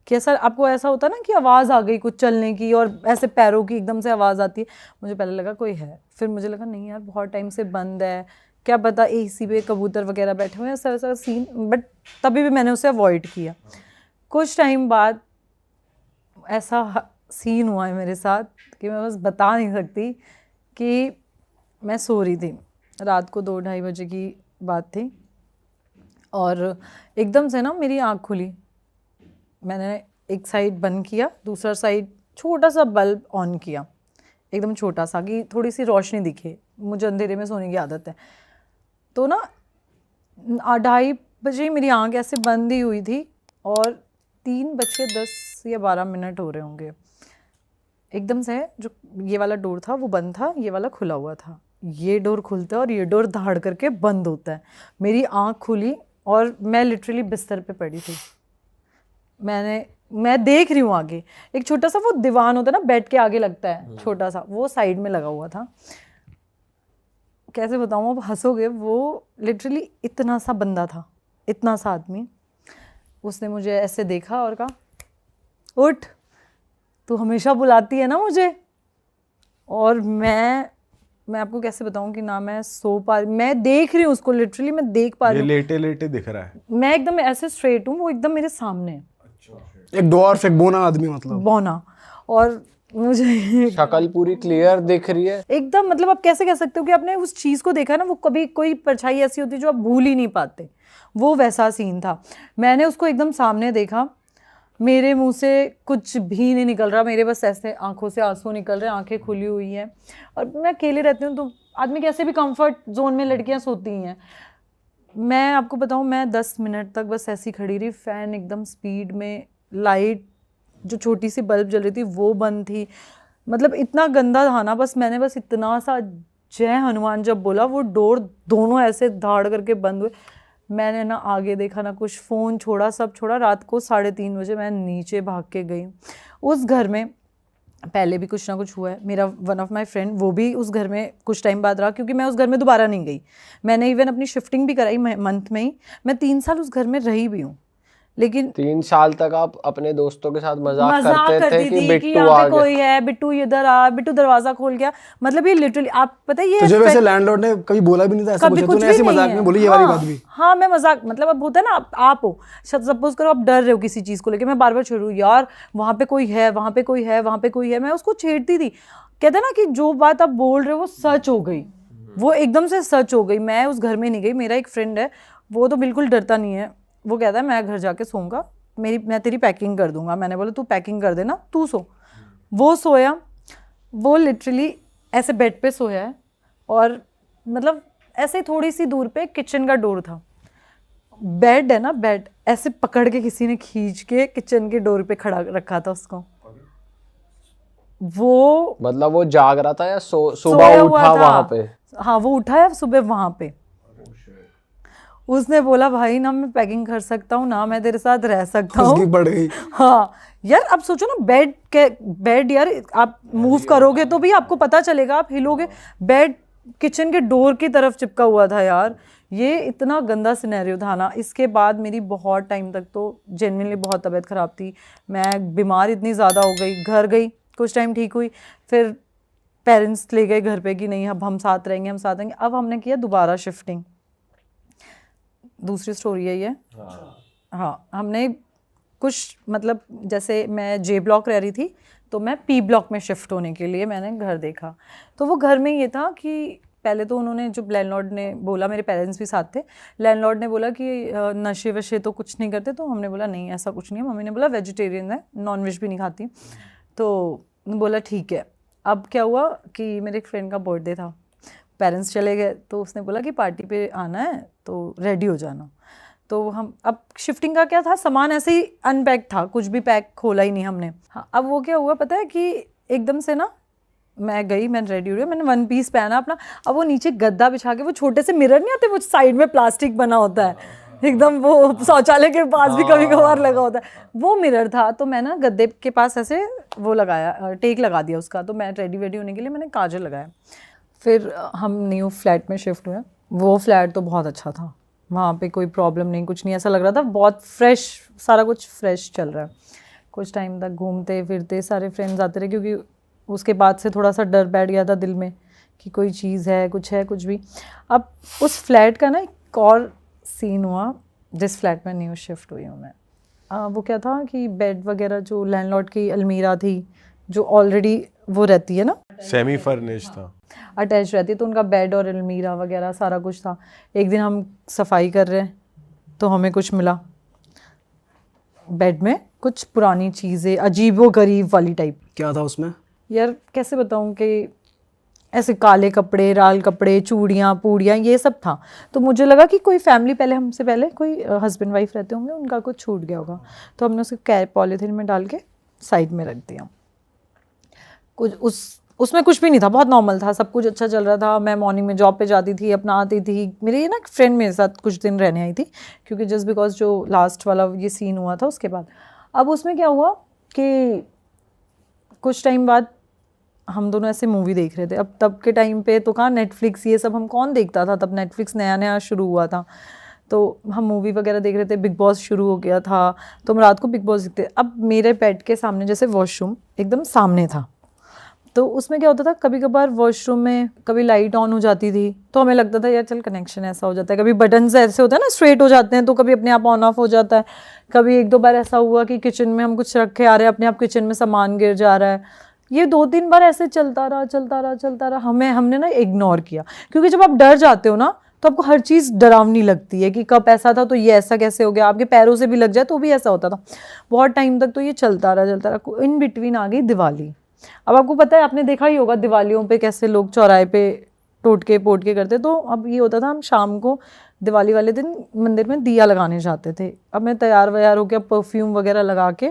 कि ऐसा आपको ऐसा होता है ना कि आवाज़ आ गई कुछ चलने की, और ऐसे पैरों की एकदम से आवाज़ आती है, मुझे पहले लगा कोई है, फिर मुझे लगा नहीं यार बहुत टाइम से बंद है, क्या पता AC पे कबूतर वगैरह बैठे हुए हैं, ऐसा ऐसा सीन, बट तभी भी मैंने उसे अवॉइड किया। कुछ टाइम बाद ऐसा सीन हुआ है मेरे साथ कि मैं बस बता नहीं सकती। कि मैं सो रही थी, रात को 2-2:30 बजे की बात थी, और एकदम से ना मेरी आँख खुली, मैंने एक साइड बंद किया, दूसरा साइड छोटा सा बल्ब ऑन किया, एकदम छोटा सा, कि थोड़ी सी रोशनी दिखे, मुझे अंधेरे में सोने की आदत है। तो ना 2:30 बजे मेरी आँख ऐसे बंद ही हुई थी, और 3:10 या 12 मिनट हो रहे होंगे, एकदम से जो ये वाला डोर था वो बंद था, ये वाला खुला हुआ था, ये डोर खुलता है और ये डोर धाड़ करके बंद होता है। मेरी आँख खुली और मैं लिटरली बिस्तर पे पड़ी थी। मैं देख रही हूँ आगे, एक छोटा सा वो दीवान होता है ना, बेड के आगे लगता है छोटा सा, वो साइड में लगा हुआ था। कैसे बताऊँ, आप हंसोगे, वो लिटरली इतना सा बंदा था, इतना सा आदमी। उसने मुझे ऐसे देखा और कहा, उठ, तू हमेशा बुलाती है ना मुझे। और मैं आपको कैसे बताऊं कि ना मैं सो पा रही, मैं देख रही हूँ उसको, लिटरली मैं देख पा रही हूँ, लेटे लेटे दिख रहा है, मैं एकदम ऐसे स्ट्रेट हूँ, वो एकदम मेरे सामने है, एक डॉर्फ, एक बोना आदमी, मतलब बौना, और मुझे शक्ल पूरी क्लियर दिख रही है एकदम, मतलब आप कैसे कह सकते हो कि आपने उस चीज़ को देखा ना, वो कभी कोई परछाई ऐसी होती है जो आप भूल ही नहीं पाते, वो वैसा सीन था। मैंने उसको एकदम सामने देखा, मेरे मुंह से कुछ भी नहीं निकल रहा, मेरे बस ऐसे आंखों से आंसू निकल रहे हैं, आंखें खुली हुई हैं, और मैं अकेले रहती हूँ, तो आदमी कैसे भी कंफर्ट जोन में लड़कियाँ सोती हैं। मैं आपको बताऊँ, मैं 10 मिनट तक बस ऐसी खड़ी रही, फ़ैन एकदम स्पीड में, लाइट जो छोटी सी बल्ब जल रही थी वो बंद थी, मतलब इतना गंदा था ना। बस मैंने बस इतना सा जय हनुमान जब बोला, वो डोर दोनों ऐसे धाड़ करके बंद हुए। मैंने ना आगे देखा ना कुछ, फ़ोन छोड़ा, सब छोड़ा। रात को 3:30 बजे मैं नीचे भाग के गई। उस घर में पहले भी कुछ ना कुछ हुआ है। मेरा वन ऑफ माय फ्रेंड, वो भी उस घर में कुछ टाइम बाद रहा, क्योंकि मैं उस घर में दोबारा नहीं गई। मैंने इवन अपनी शिफ्टिंग भी कराई मंथ में ही। मैं 3 साल उस घर में रही भी हूँ, लेकिन 3 साल तक आप अपने दोस्तों के साथ मजाक करते थे करती कि थी बिट्टू यहाँ आ पे गया। कोई है, बिट्टू इधर आ, बिट्टू दरवाजा खोल गया। मतलब ये लिटरली, आप पता है, ये तुझे वैसे लैंडलॉर्ड ने कभी बोला भी नहीं था ऐसा कभी कुछ, कुछ तूने भी ऐसी नहीं मजाक है। में बोली ये वाली बात भी? हाँ, मैं मजाक, मतलब अब होता है ना, आप हो, सपोज करो आप डर रहे हो किसी चीज को लेके, मैं बार बार छेड़ू, यार वहां पे कोई है, वहां पे कोई है, वहां पे कोई है, मैं उसको छेड़ती थी। कहते ना कि जो बात आप बोल रहे हो वो सच हो गई, वो एकदम से सच हो गई। मैं उस घर में नहीं गई। मेरा एक फ्रेंड है, वो तो बिल्कुल डरता नहीं है, वो कहता है मैं घर जाके सोऊंगा, मैं तेरी पैकिंग कर दूंगा। मैंने बोला तू पैकिंग कर देना, तू सो। वो सोया, वो लिटरली ऐसे बेड पे सोया है, और मतलब ऐसे थोड़ी सी दूर पे किचन का डोर था। बेड है ना, बेड ऐसे पकड़ के किसी ने खींच के किचन के डोर पे खड़ा रखा था उसको। वो मतलब वो जाग रहा था या सुबह सोया हुआ उठा था। वहां पे? हाँ, वो उठा है सुबह वहां पे। उसने बोला भाई ना मैं पैकिंग कर सकता हूँ ना मैं तेरे साथ रह सकता उसकी हूँ। पड़ गई। हाँ यार, अब सोचो ना, बेड यार, आप मूव करोगे तो भी आपको पता चलेगा, आप हिलोगे। बेड किचन के डोर की तरफ चिपका हुआ था यार। ये इतना गंदा सिनेरियो था ना। इसके बाद मेरी बहुत टाइम तक तो जेन्युइनली बहुत तबीयत ख़राब थी। मैं बीमार इतनी ज़्यादा हो गई, घर गई, कुछ टाइम ठीक हुई, फिर पेरेंट्स ले गए घर पे कि नहीं अब हम साथ रहेंगे, हम साथ रहेंगे। अब हमने किया दोबारा शिफ्टिंग। दूसरी स्टोरी है ये। हाँ, हमने कुछ मतलब जैसे मैं जे ब्लॉक रह रही थी, तो मैं पी ब्लॉक में शिफ्ट होने के लिए मैंने घर देखा। तो वो घर में ये था कि पहले तो उन्होंने, जो लैंडलॉर्ड ने बोला, मेरे पेरेंट्स भी साथ थे, लैंडलॉर्ड ने बोला कि नशे वशे तो कुछ नहीं करते। तो हमने बोला नहीं ऐसा कुछ नहीं है। मम्मी ने बोला वेजिटेरियन है, नॉन वेज भी नहीं खाती। तो बोला ठीक है। अब क्या हुआ कि मेरे एक फ्रेंड का बर्थडे था, पेरेंट्स चले गए, तो उसने बोला कि पार्टी पे आना है तो रेडी हो जाना। तो हम, अब शिफ्टिंग का क्या था, सामान ऐसे ही अनपैक था, कुछ भी पैक खोला ही नहीं हमने। हाँ, अब वो क्या हुआ पता है कि एकदम से ना मैं गई, मैं रेडी हो गई, मैंने वन पीस पहना अपना। अब वो नीचे गद्दा बिछा के, वो छोटे से मिरर नहीं आते, वो साइड में प्लास्टिक बना होता है एकदम, वो शौचालय के पास भी कभी कभार लगा होता है, वो मिरर था। तो मैं ना गद्दे के पास ऐसे वो लगाया, टेक लगा दिया उसका। तो मैं रेडी वेडी होने के लिए मैंने काजल लगाया। फिर हम न्यू फ्लैट में शिफ्ट हुए। वो फ्लैट तो बहुत अच्छा था, वहाँ पे कोई प्रॉब्लम नहीं, कुछ नहीं, ऐसा लग रहा था बहुत फ्रेश, सारा कुछ फ्रेश चल रहा है। कुछ टाइम तक घूमते फिरते सारे फ्रेंड्स आते रहे, क्योंकि उसके बाद से थोड़ा सा डर बैठ गया था दिल में कि कोई चीज़ है कुछ भी। अब उस फ्लैट का ना एक और सीन हुआ जिस फ्लैट में न्यू शिफ्ट हुई हूँ मैं। वो क्या था कि बेड वगैरह, जो लैंडलॉर्ड की अलमीरा थी जो ऑलरेडी वो रहती है ना, सेमी फर्निश्ड था, अटैच रहती है, तो उनका बेड और अलमीरा वगैरह सारा कुछ था। एक दिन हम सफाई कर रहे हैं तो हमें कुछ मिला बेड में, कुछ पुरानी चीज़ें, अजीबो-गरीब वाली टाइप। क्या था उसमें? यार कैसे बताऊं कि ऐसे काले कपड़े, लाल कपड़े, चूड़ियाँ पूड़ियाँ, ये सब था। तो मुझे लगा कि कोई फैमिली पहले, हमसे पहले कोई हस्बैंड वाइफ रहते होंगे, उनका कुछ छूट गया होगा। तो हमने उसे पॉलीथीन में डाल के साइड में रख दिया। कुछ उसमें कुछ भी नहीं था, बहुत नॉर्मल था, सब कुछ अच्छा चल रहा था। मैं मॉर्निंग में जॉब पे जाती थी, अपना आती थी। मेरी ये ना फ्रेंड मेरे साथ कुछ दिन रहने आई थी, क्योंकि जस्ट बिकॉज जो लास्ट वाला ये सीन हुआ था उसके बाद। अब उसमें क्या हुआ कि कुछ टाइम बाद हम दोनों ऐसे मूवी देख रहे थे। अब तब के टाइम पे तो कहाँ नेटफ्लिक्स ये सब हम कौन देखता था, तब नेटफ्लिक्स नया नया शुरू हुआ था। तो हम मूवी वगैरह देख रहे थे, बिग बॉस शुरू हो गया था, तो हम रात को बिग बॉस देखते। अब मेरे बेड के सामने जैसे वॉशरूम एकदम सामने था, तो उसमें क्या होता था, कभी कभार वॉशरूम में कभी लाइट ऑन हो जाती थी, तो हमें लगता था यार चल कनेक्शन ऐसा हो जाता है। कभी बटन ऐसे होता है ना, स्ट्रेट हो जाते हैं, तो कभी अपने आप ऑन ऑफ हो जाता है। कभी एक दो बार ऐसा हुआ कि किचन में हम कुछ रखे आ रहे हैं, अपने आप किचन में सामान गिर जा रहा है। ये 2-3 बार ऐसे चलता रहा। हमने ना इग्नोर किया, क्योंकि जब आप डर जाते हो ना तो आपको हर चीज़ डरावनी लगती है कि कब ऐसा था तो ये ऐसा कैसे हो गया, आपके पैरों से भी लग जाए तो भी ऐसा होता था। बहुत टाइम तक तो ये चलता रहा। इन बिटवीन आ गई दिवाली। अब आपको पता है, आपने देखा ही होगा दिवालियों पे कैसे लोग चौराहे पे टोटके पोटके करते। तो अब ये होता था, हम शाम को दिवाली वाले दिन मंदिर में दिया लगाने जाते थे। अब मैं तैयार व्यार होकर परफ्यूम वगैरह लगा के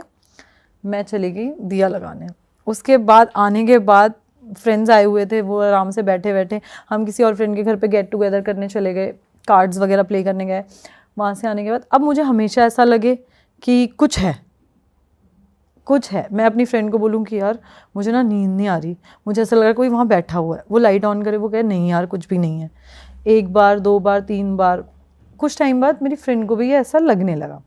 मैं चली गई दिया लगाने। उसके बाद आने के बाद फ्रेंड्स आए हुए थे, वो आराम से बैठे बैठे, हम किसी और फ्रेंड के घर पे गेट टुगेदर करने चले गए, कार्ड्स वगैरह प्ले करने गए। वहाँ से आने के बाद अब मुझे हमेशा ऐसा लगे कि कुछ है। मैं अपनी फ्रेंड को बोलूँ कि यार मुझे ना नींद नहीं आ रही, मुझे ऐसा लग रहा है कोई वहाँ बैठा हुआ है। वो लाइट ऑन करे, वो कहे नहीं यार कुछ भी नहीं है। 1 बार 2 बार 3 बार, कुछ टाइम बाद मेरी फ्रेंड को भी ये ऐसा लगने लगा।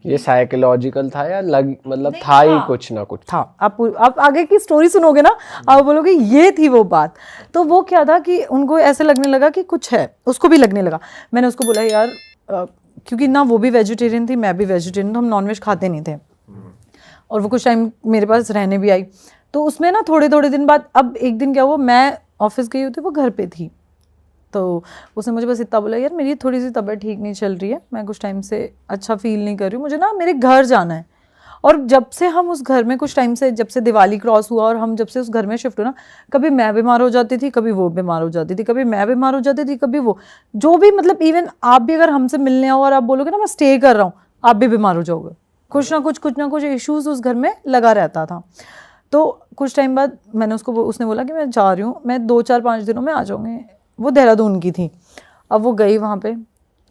ये साइकोलॉजिकल था या मतलब था ही कुछ ना कुछ था। आप आगे की स्टोरी सुनोगे ना, आप बोलोगे ये थी वो बात। तो वो क्या था कि उनको ऐसे लगने लगा कि कुछ है, उसको भी लगने लगा। मैंने उसको बोला यार क्योंकि ना वो भी वेजिटेरियन थी, मैं भी वेजिटेरियन, तो हम नॉनवेज खाते नहीं थे। और वो कुछ टाइम मेरे पास रहने भी आई। तो उसमें ना थोड़े दिन बाद, अब एक दिन क्या हुआ, मैं ऑफिस गई हुई थी, वो घर पे थी। तो उसने मुझे बस इतना बोला, यार मेरी थोड़ी सी तबीयत ठीक नहीं चल रही है, मैं कुछ टाइम से अच्छा फील नहीं कर रही हूँ, मुझे ना मेरे घर जाना है। और जब से हम उस घर में कुछ टाइम से, जब से दिवाली क्रॉस हुआ और हम जब से उस घर में शिफ्ट हुए ना, कभी मैं बीमार हो जाती थी, कभी वो बीमार हो जाती थी, कभी मैं बीमार हो जाती थी, कभी वो, जो भी मतलब इवन आप भी अगर हमसे मिलने आओ और आप बोलोगे ना मैं स्टे कर रहा हूँ, आप भी बीमार हो जाओगे। कुछ ना कुछ इश्यूज उस घर में लगा रहता था। तो कुछ टाइम बाद मैंने उसने बोला कि मैं जा रही हूँ, मैं 2-4-5 दिनों में आ जाऊँगी। वो देहरादून की थी। अब वो गई वहाँ पे,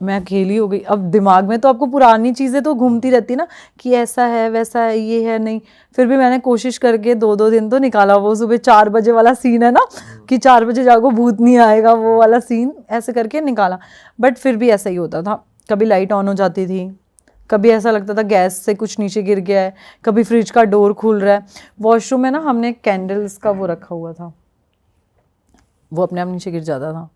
मैं अकेली हो गई। अब दिमाग में तो आपको पुरानी चीज़ें तो घूमती रहती ना कि ऐसा है वैसा है ये है, नहीं। फिर भी मैंने कोशिश करके 2-2 दिन तो निकाला। वो सुबह 4 बजे वाला सीन है ना कि 4 बजे जागो भूत नहीं आएगा, वो वाला सीन ऐसे करके निकाला। बट फिर भी ऐसा ही होता था, कभी लाइट ऑन हो जाती थी, कभी ऐसा लगता था गैस से कुछ नीचे गिर गया है, कभी फ्रिज का डोर खुल रहा है। वॉशरूम में ना हमने कैंडल्स का वो रखा हुआ था, वो अपने आप नीचे गिर जाता था।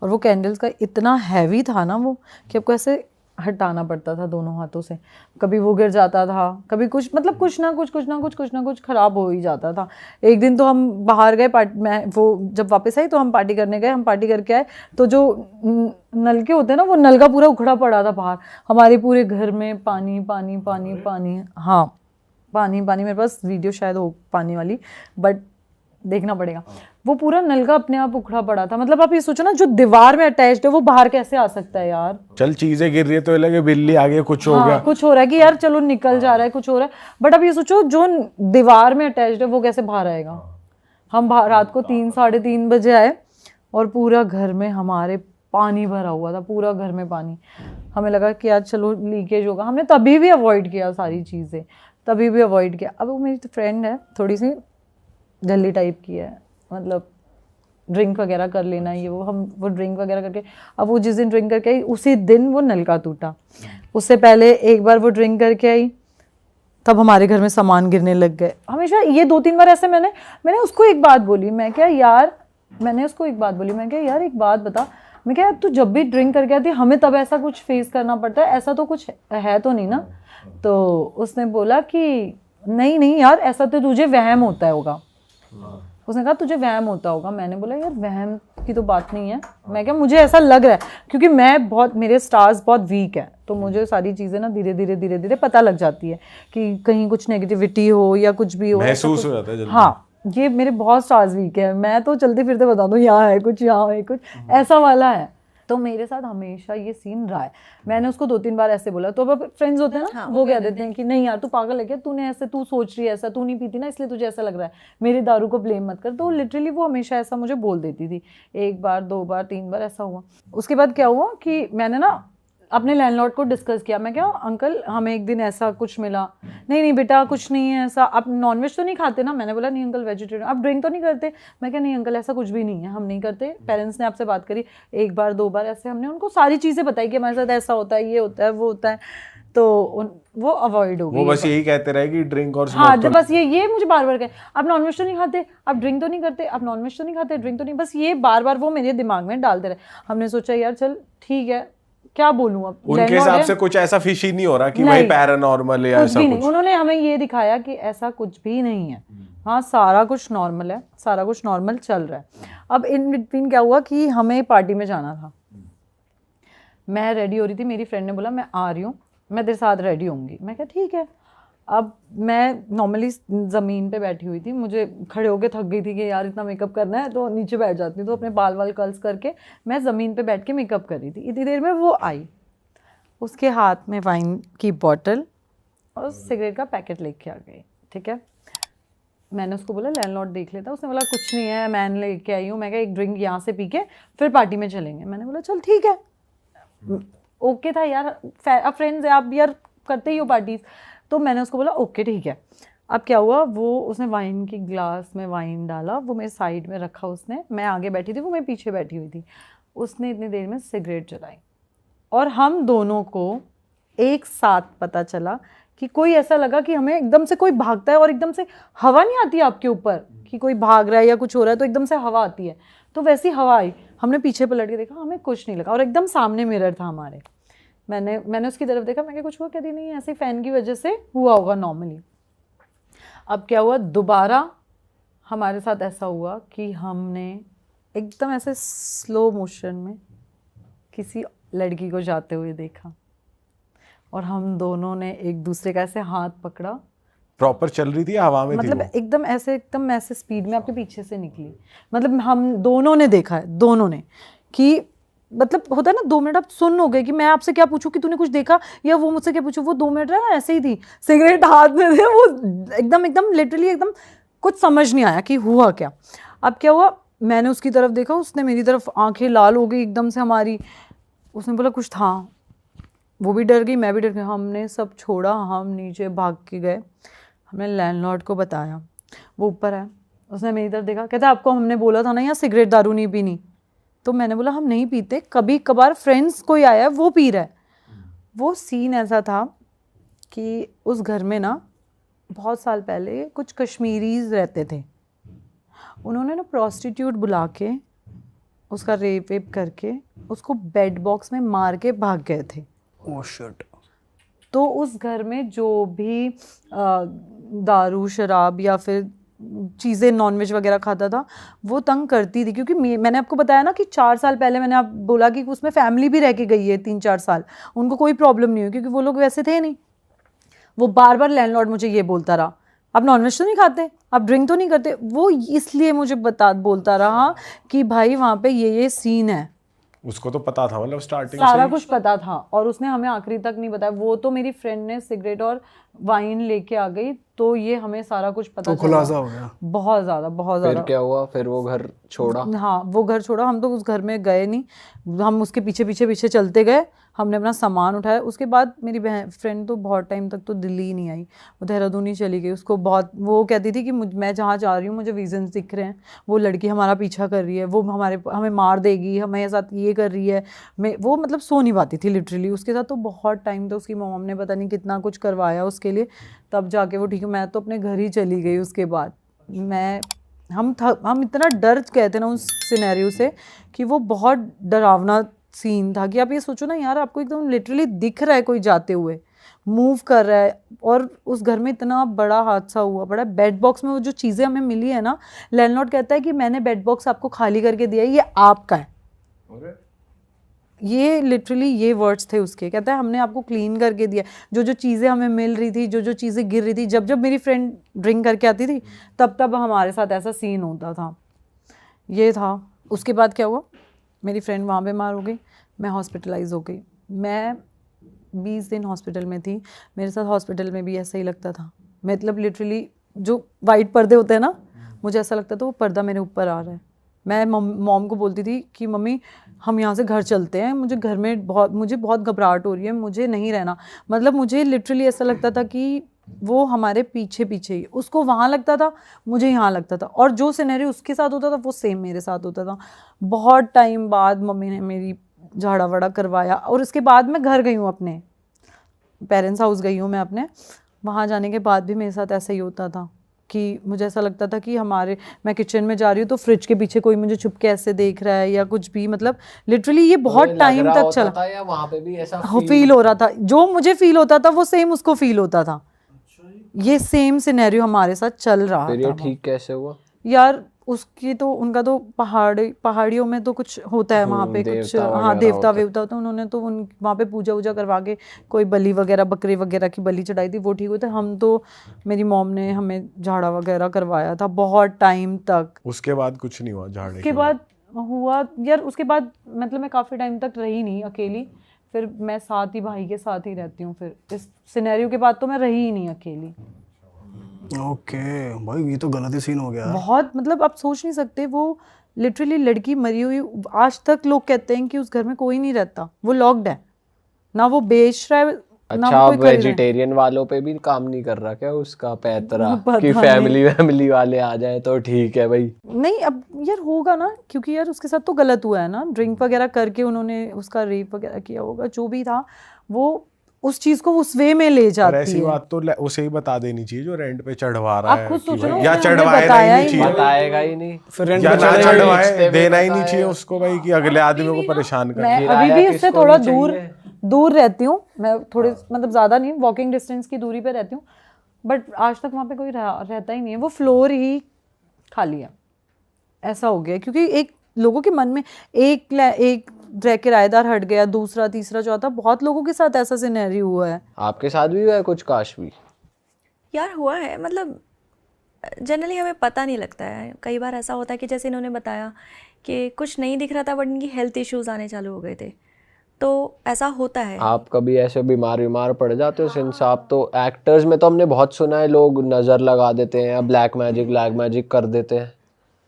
और वो कैंडल्स का इतना हैवी था ना वो कि आपको ऐसे हटाना पड़ता था दोनों हाथों से। कभी वो गिर जाता था, कभी कुछ मतलब कुछ ना कुछ खराब हो ही जाता था। एक दिन तो हम बाहर गए मैं वो जब वापस आई तो हम पार्टी करने गए, हम पार्टी करके आए तो जो नलके होते हैं ना, वो नल का पूरा उखड़ा पड़ा था बाहर। हमारे पूरे घर में पानी पानी पानी पानी, हाँ पानी पानी। मेरे पास वीडियो शायद हो पानी वाली, बट देखना पड़ेगा। वो पूरा नल का अपने आप उखड़ा पड़ा था। मतलब आप ये सोचो ना, जो दीवार में अटैच्ड है वो बाहर कैसे आ सकता है यार। चल चीजें गिर रही है तो ये लगे बिल्ली आ गई, कुछ हो हाँ, गया, कुछ हो रहा है कि यार चलो निकल जा रहा है, कुछ हो रहा है। बट अब ये सोचो जो दीवार में अटैच्ड है वो कैसे बाहर आएगा। हम रात को 3-3:30 बजे आए और पूरा घर में हमारे पानी भरा हुआ था, पूरा घर में पानी। हमें लगा कि यार चलो लीकेज होगा। हमने तभी भी अवॉइड किया सारी चीज़ें, तभी भी अवॉइड किया। अब वो मेरी फ्रेंड है, थोड़ी सी जल्दी टाइप की है, मतलब ड्रिंक वगैरह कर लेना ये वो ड्रिंक वगैरह करके, अब वो जिस दिन ड्रिंक करके आई उसी दिन वो नलका टूटा। उससे पहले एक बार वो ड्रिंक करके आई, तब हमारे घर में सामान गिरने लग गए। हमेशा ये 2-3 बार ऐसे मैंने उसको एक बात बोली, मैं क्या यार एक बात बता, मैं क्या तू जब भी ड्रिंक करके आती हमें तब ऐसा कुछ फेस करना पड़ता है, ऐसा तो कुछ है तो नहीं ना। तो उसने बोला कि नहीं यार ऐसा तो तुझे वहम होता होगा। उसने कहा तुझे वहम होता होगा। मैंने बोला यार वहम की तो बात नहीं है, मैं क्या मुझे ऐसा लग रहा है क्योंकि मेरे स्टार्स बहुत वीक है, तो मुझे सारी चीज़ें ना धीरे धीरे पता लग जाती है कि कहीं कुछ नेगेटिविटी हो या कुछ भी हो, महसूस हो जाता है जल्दी। हाँ, ये मेरे बहुत स्टार्स वीक है, मैं तो चलते फिरते बता दूँ यहाँ है कुछ ऐसा वाला है। तो मेरे साथ हमेशा ये सीन रहा है। मैंने उसको 2-3 बार ऐसे बोला, तो अब फ्रेंड्स होते हैं ना, वो कह देते हैं कि नहीं यार तू पागल है क्या, तू सोच रही है ऐसा, तू नहीं पीती ना इसलिए तुझे ऐसा लग रहा है, मेरी दारू को ब्लेम मत कर। तो लिटरली वो हमेशा ऐसा मुझे बोल देती थी। 1 बार 2 बार 3 बार ऐसा हुआ। उसके बाद क्या हुआ कि मैंने ना अपने लैंडलॉर्ड को डिस्कस किया। मैं क्या अंकल हमें एक दिन ऐसा कुछ मिला। नहीं बेटा कुछ नहीं है ऐसा। आप नॉनवेज तो नहीं खाते ना? मैंने बोला नहीं अंकल वेजिटेरियन। आप ड्रिंक तो नहीं करते? मैं क्या नहीं अंकल ऐसा कुछ भी नहीं है, हम नहीं करते। पेरेंट्स ने आपसे बात करी 1 बार 2 बार, ऐसे हमने उनको सारी चीज़ें बताई कि हमारे साथ ऐसा होता है, ये होता है, वो होता है। तो वो अवॉइड हो गई। वो बस यही कहते रहे कि ड्रिंक और हाँ, स्मोक बस ये मुझे बार बार कहे आप नॉनवेज तो नहीं खाते, आप ड्रिंक तो नहीं करते, आप नॉनवेज तो नहीं खाते, ड्रिंक तो नहीं, बस ये बार बार वो मेरे दिमाग में डालते रहे। हमने सोचा यार चल ठीक है, क्या बोलूं अब, उनके हिसाब से कुछ ऐसा फिशी नहीं हो रहा कि भाई पैरानॉर्मल है या ऐसा कुछ। उन्होंने हमें ये दिखाया कि ऐसा कुछ भी नहीं है। हाँ, सारा कुछ नॉर्मल है, सारा कुछ नॉर्मल चल रहा है। अब इन बिटवीन क्या हुआ कि हमें पार्टी में जाना था। मैं रेडी हो रही थी, मेरी फ्रेंड ने बोला मैं आ रही हूँ, मैं तेरे साथ रेडी होंगी। मैं क्या ठीक है। अब मैं नॉर्मली ज़मीन पे बैठी हुई थी, मुझे खड़े होके थक गई थी कि यार इतना मेकअप करना है, तो नीचे बैठ जाती हूँ। तो अपने बाल वाल कर्ल्स करके मैं ज़मीन पे बैठ के मेकअप कर रही थी। इतनी देर में वो आई, उसके हाथ में वाइन की बॉटल और सिगरेट का पैकेट लेके आ गई। ठीक है, मैंने उसको बोला लैंडलॉर्ड देख लेता। उसने बोला कुछ नहीं है, मैं लेके आई हूँ। मैं क्या एक ड्रिंक यहाँ से पी के फिर पार्टी में चलेंगे। मैंने बोला चल ठीक है, ओके था यार, फ्रेंड्स है आप भी यार, करते ही हो पार्टीज। तो मैंने उसको बोला ओके ठीक है। अब क्या हुआ, वो उसने वाइन की ग्लास में वाइन डाला, वो मेरे साइड में रखा उसने, मैं आगे बैठी थी, वो मैं पीछे बैठी हुई थी। उसने इतनी देर में सिगरेट जलाई और हम दोनों को एक साथ पता चला कि कोई ऐसा लगा कि हमें एकदम से कोई भागता है और एकदम से हवा नहीं आती आपके ऊपर कि कोई भाग रहा है या कुछ हो रहा है तो एकदम से हवा आती है, तो वैसी हवा आई। हमने पीछे पलट के देखा, हमें कुछ नहीं लगा और एकदम सामने मिरर था हमारे। मैंने उसकी तरफ देखा, मैं क्या कुछ हुआ? कहती नहीं, ऐसे फ़ैन की वजह से हुआ होगा नॉर्मली। अब क्या हुआ, दोबारा हमारे साथ ऐसा हुआ कि हमने एकदम ऐसे स्लो मोशन में किसी लड़की को जाते हुए देखा और हम दोनों ने एक दूसरे का ऐसे हाथ पकड़ा, प्रॉपर चल रही थी या हवा में थी मतलब वो? एकदम ऐसे स्पीड में आपके पीछे से निकली। मतलब हम दोनों ने देखा है, दोनों ने, कि मतलब होता है ना 2 मिनट आप सुन हो गए कि मैं आपसे क्या पूछूं कि तूने कुछ देखा, या वो मुझसे क्या पूछूं। वो 2 मिनट ना ऐसे ही थी, सिगरेट हाथ में थे, वो एकदम लिटरली एकदम कुछ समझ नहीं आया कि हुआ क्या। अब क्या हुआ, मैंने उसकी तरफ देखा, उसने मेरी तरफ, आंखें लाल हो गई एकदम से हमारी। उसने बोला कुछ था, वो भी डर गई, मैं भी डर गई। हमने सब छोड़ा, हम नीचे भाग के गए, हमने लैंडलॉर्ड को बताया। वो ऊपर है, उसने मेरी तरफ देखा, कहता आपको हमने बोला था ना यहाँ सिगरेट दारू नहीं पीनी। तो मैंने बोला हम नहीं पीते, कभी कभार फ्रेंड्स कोई आया है वो पी रहा है। वो सीन ऐसा था कि उस घर में ना बहुत साल पहले कुछ कश्मीरीज रहते थे, उन्होंने ना प्रोस्टिट्यूट बुला के उसका रेप वेप करके उसको बेड बॉक्स में मार के भाग गए थे। Oh shit. तो उस घर में जो भी दारू शराब या फिर चीज़ें नॉनवेज वगैरह खाता था वो तंग करती थी, क्योंकि मैंने आपको बताया ना कि 4 साल पहले मैंने आप बोला कि उसमें फैमिली भी रह के गई है 3-4 साल, उनको कोई प्रॉब्लम नहीं हुई क्योंकि वो लोग वैसे थे नहीं। वो बार बार लैंडलॉर्ड मुझे ये बोलता रहा, आप नॉनवेज तो नहीं खाते, आप ड्रिंक तो नहीं करते। वो इसलिए मुझे बोलता रहा कि भाई वहाँ पे ये सीन है। उसको तो पता था, मतलब स्टार्टिंग सारा से कुछ पता था और उसने हमें आखिरी तक नहीं बताया। वो तो मेरी फ्रेंड ने सिगरेट और वाइन लेके आ गई, तो ये हमें सारा कुछ पता तो चला। खुलासा हो गया। बहुत ज़्यादा फिर क्या हुआ, फिर वो घर छोड़ा? हाँ, वो घर छोड़ा, हम तो उस घर में गए नहीं, हम उसके पीछे पीछे पीछे चलते गए। हमने अपना सामान उठाया। उसके बाद मेरी बहन फ्रेंड तो बहुत टाइम तक तो दिल्ली ही नहीं आई, वो देहरादून ही चली गई। उसको बहुत, वो कहती थी कि मैं जहाँ जा रही हूँ मुझे विजन्स दिख रहे हैं, वो लड़की हमारा पीछा कर रही है, वो हमें मार देगी, हमें साथ ये कर रही है। वो मतलब सो नहीं पाती थी लिटरली। उसके साथ तो बहुत टाइम था, उसकी मॉम ने पता नहीं कितना कुछ करवाया उसके लिए, तब जाके वो ठीक है। मैं तो अपने घर ही चली गई उसके बाद। हम इतना डर गए थे ना उस सिनेरियो से कि वो बहुत डरावना सीन था। कि आप ये सोचो ना यार, आपको एकदम लिटरली दिख रहा है कोई जाते हुए, मूव कर रहा है, और उस घर में इतना बड़ा हादसा हुआ पड़ा। बेड बॉक्स में वो जो चीज़ें हमें मिली है ना, लैंडलॉर्ड कहता है कि मैंने बेड बॉक्स आपको खाली करके दिया है, ये आपका है। ये लिटरली ये वर्ड्स थे उसके। कहता है हमने आपको क्लीन करके दिया। जो जो चीज़ें हमें मिल रही थी, जो जो चीज़ें गिर रही थी, जब जब मेरी फ्रेंड ड्रिंक करके आती थी तब तब हमारे साथ ऐसा सीन होता था। ये था। उसके बाद क्या हुआ, मेरी फ्रेंड वहाँ बीमार हो गई, मैं हॉस्पिटलाइज हो गई। मैं 20 दिन हॉस्पिटल में थी। मेरे साथ हॉस्पिटल में भी ऐसा ही लगता था, मतलब लिटरली जो वाइट पर्दे होते हैं ना, मुझे ऐसा लगता था वो पर्दा मेरे ऊपर आ रहा है। मैं मॉम को बोलती थी कि मम्मी हम यहाँ से घर चलते हैं, मुझे घर में मुझे बहुत घबराहट हो रही है, मुझे नहीं रहना। मतलब मुझे लिटरली ऐसा लगता था कि वो हमारे पीछे पीछे ही, उसको वहाँ लगता था, मुझे यहाँ लगता था, और जो सिनेरियो उसके साथ होता था वो सेम मेरे साथ होता था। बहुत टाइम बाद मम्मी ने मेरी झाड़ा वाड़ा करवाया, और उसके बाद मैं घर गई हूँ, अपने पेरेंट्स हाउस गई हूँ मैं अपने। वहाँ जाने के बाद भी मेरे साथ ऐसा ही होता था कि मुझे ऐसा लगता था कि मैं किचन में जा रही हूँ तो फ्रिज के पीछे कोई मुझे छुप के ऐसे देख रहा है या कुछ भी। मतलब लिटरली ये बहुत टाइम तक चला था, या वहाँ पे भी ऐसा फील हो रहा था। जो मुझे फील होता था वो सेम उसको फील होता था। ये सेम सिनेरियो हमारे साथ चल रहा था। फिर ये ठीक कैसे हुआ यार? उसकी तो, उनका तो पहाड़ियों में तो कुछ होता है वहाँ पे, कुछ हाँ देवता वेवता, तो उन्होंने तो वहाँ पे पूजा वूजा करवा के कोई बलि वगैरह, बकरी वगैरह की बलि चढ़ाई थी, वो ठीक हुआ था। हम तो, मेरी मॉम ने हमें झाड़ा वगैरह करवाया था बहुत टाइम तक। उसके बाद कुछ नहीं हुआ झाड़े उसके बाद हुआ यार, उसके बाद मतलब मैं काफ़ी टाइम तक रही नहीं अकेली, फिर मैं साथ ही भाई के साथ ही रहती हूँ। फिर इस सिनेरियो के बाद तो मैं रही ही नहीं अकेली। ओके भाई, ये तो गलत ही सीन हो गया। बहुत, मतलब आप सोच नहीं सकते, वो लिटरली लड़की मरी हुई, आज तक लोग कहते हैं कि उस घर में कोई नहीं रहता, वो लॉक्ड है, ना वो बेच रहा है। अच्छा, अब वेजिटेरियन वालों पे भी काम नहीं कर रहा क्या उसका पैतरा कि फैमिली वाले आ जाए तो ठीक है भाई? नहीं, अब यार होगा ना, क्योंकि यार उसके साथ तो गलत हुआ है ना, ड्रिंक वगैरह करके उन्होंने उसका रेप वगैरह किया होगा, जो भी था वो उस चीज को उस वे में ले जाती है। ऐसी बात तो उसे ही बता देनी चाहिए जो रेंट पे चढ़वा रहा है। आप खुद सोचो ना, या उसने चढ़वाए बताया नहीं ही चाहिए, बताएगा ही नहीं, फिर रेंट या पे ना चढ़ेगा ही। चढ़वाए, देना ही नहीं चाहिए उसको भाई कि अगले आदमी को परेशान कर। मैं अभी भी उससे थोड़ा दूर रहती हूँ, मैं थोड़े मतलब ज़्यादा नहीं, वॉकिंग डिस्टेंस की दूरी पे रहती हूँ, बट आज तक वहाँ पे कोई रहता ही नहीं है। वो फ्लोर ही खाली है, ऐसा हो गया। क्योंकि एक लोगों के मन में एक किराएदार हट गया, दूसरा, तीसरा, चौथा, बहुत लोगों के साथ ऐसा सिनेरियो हुआ है। आपके साथ भी हुआ है कुछ काशवी? यार हुआ है, मतलब जनरली हमें पता नहीं लगता है। कई बार ऐसा होता है कि जैसे इन्होंने बताया कि कुछ नहीं दिख रहा था बट इनकी हेल्थ इश्यूज आने चालू हो गए थे, तो ऐसा होता है। आप कभी ऐसे बीमार पड़ जाते हो सिंस आप तो एक्टर्स में तो हमने बहुत सुना है लोग नज़र लगा देते हैं या ब्लैक मैजिक कर देते हैं।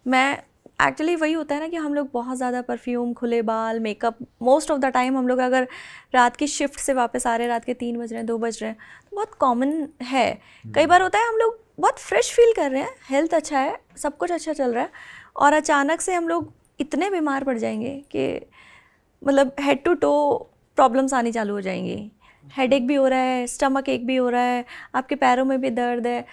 मैं एक्चुअली वही होता है ना कि हम लोग बहुत ज़्यादा परफ्यूम, खुले बाल, makeup, most of the time हम लोग अगर रात की शिफ्ट से वापस आ रहे हैं, रात के 3 बज रहे हैं, 2 बज रहे हैं, तो बहुत कॉमन है। कई बार होता है हम लोग बहुत फ्रेश फील कर रहे हैं, हेल्थ अच्छा है, सब कुछ अच्छा चल रहा है, और अचानक से हम लोग इतने बीमार पड़ जाएंगे कि मतलब हेड टू टो प्रॉब्लम्स आनी चालू हो जाएंगी। हेडेक भी हो रहा है, स्टमक एक भी हो रहा है, आपके पैरों में भी दर्द है।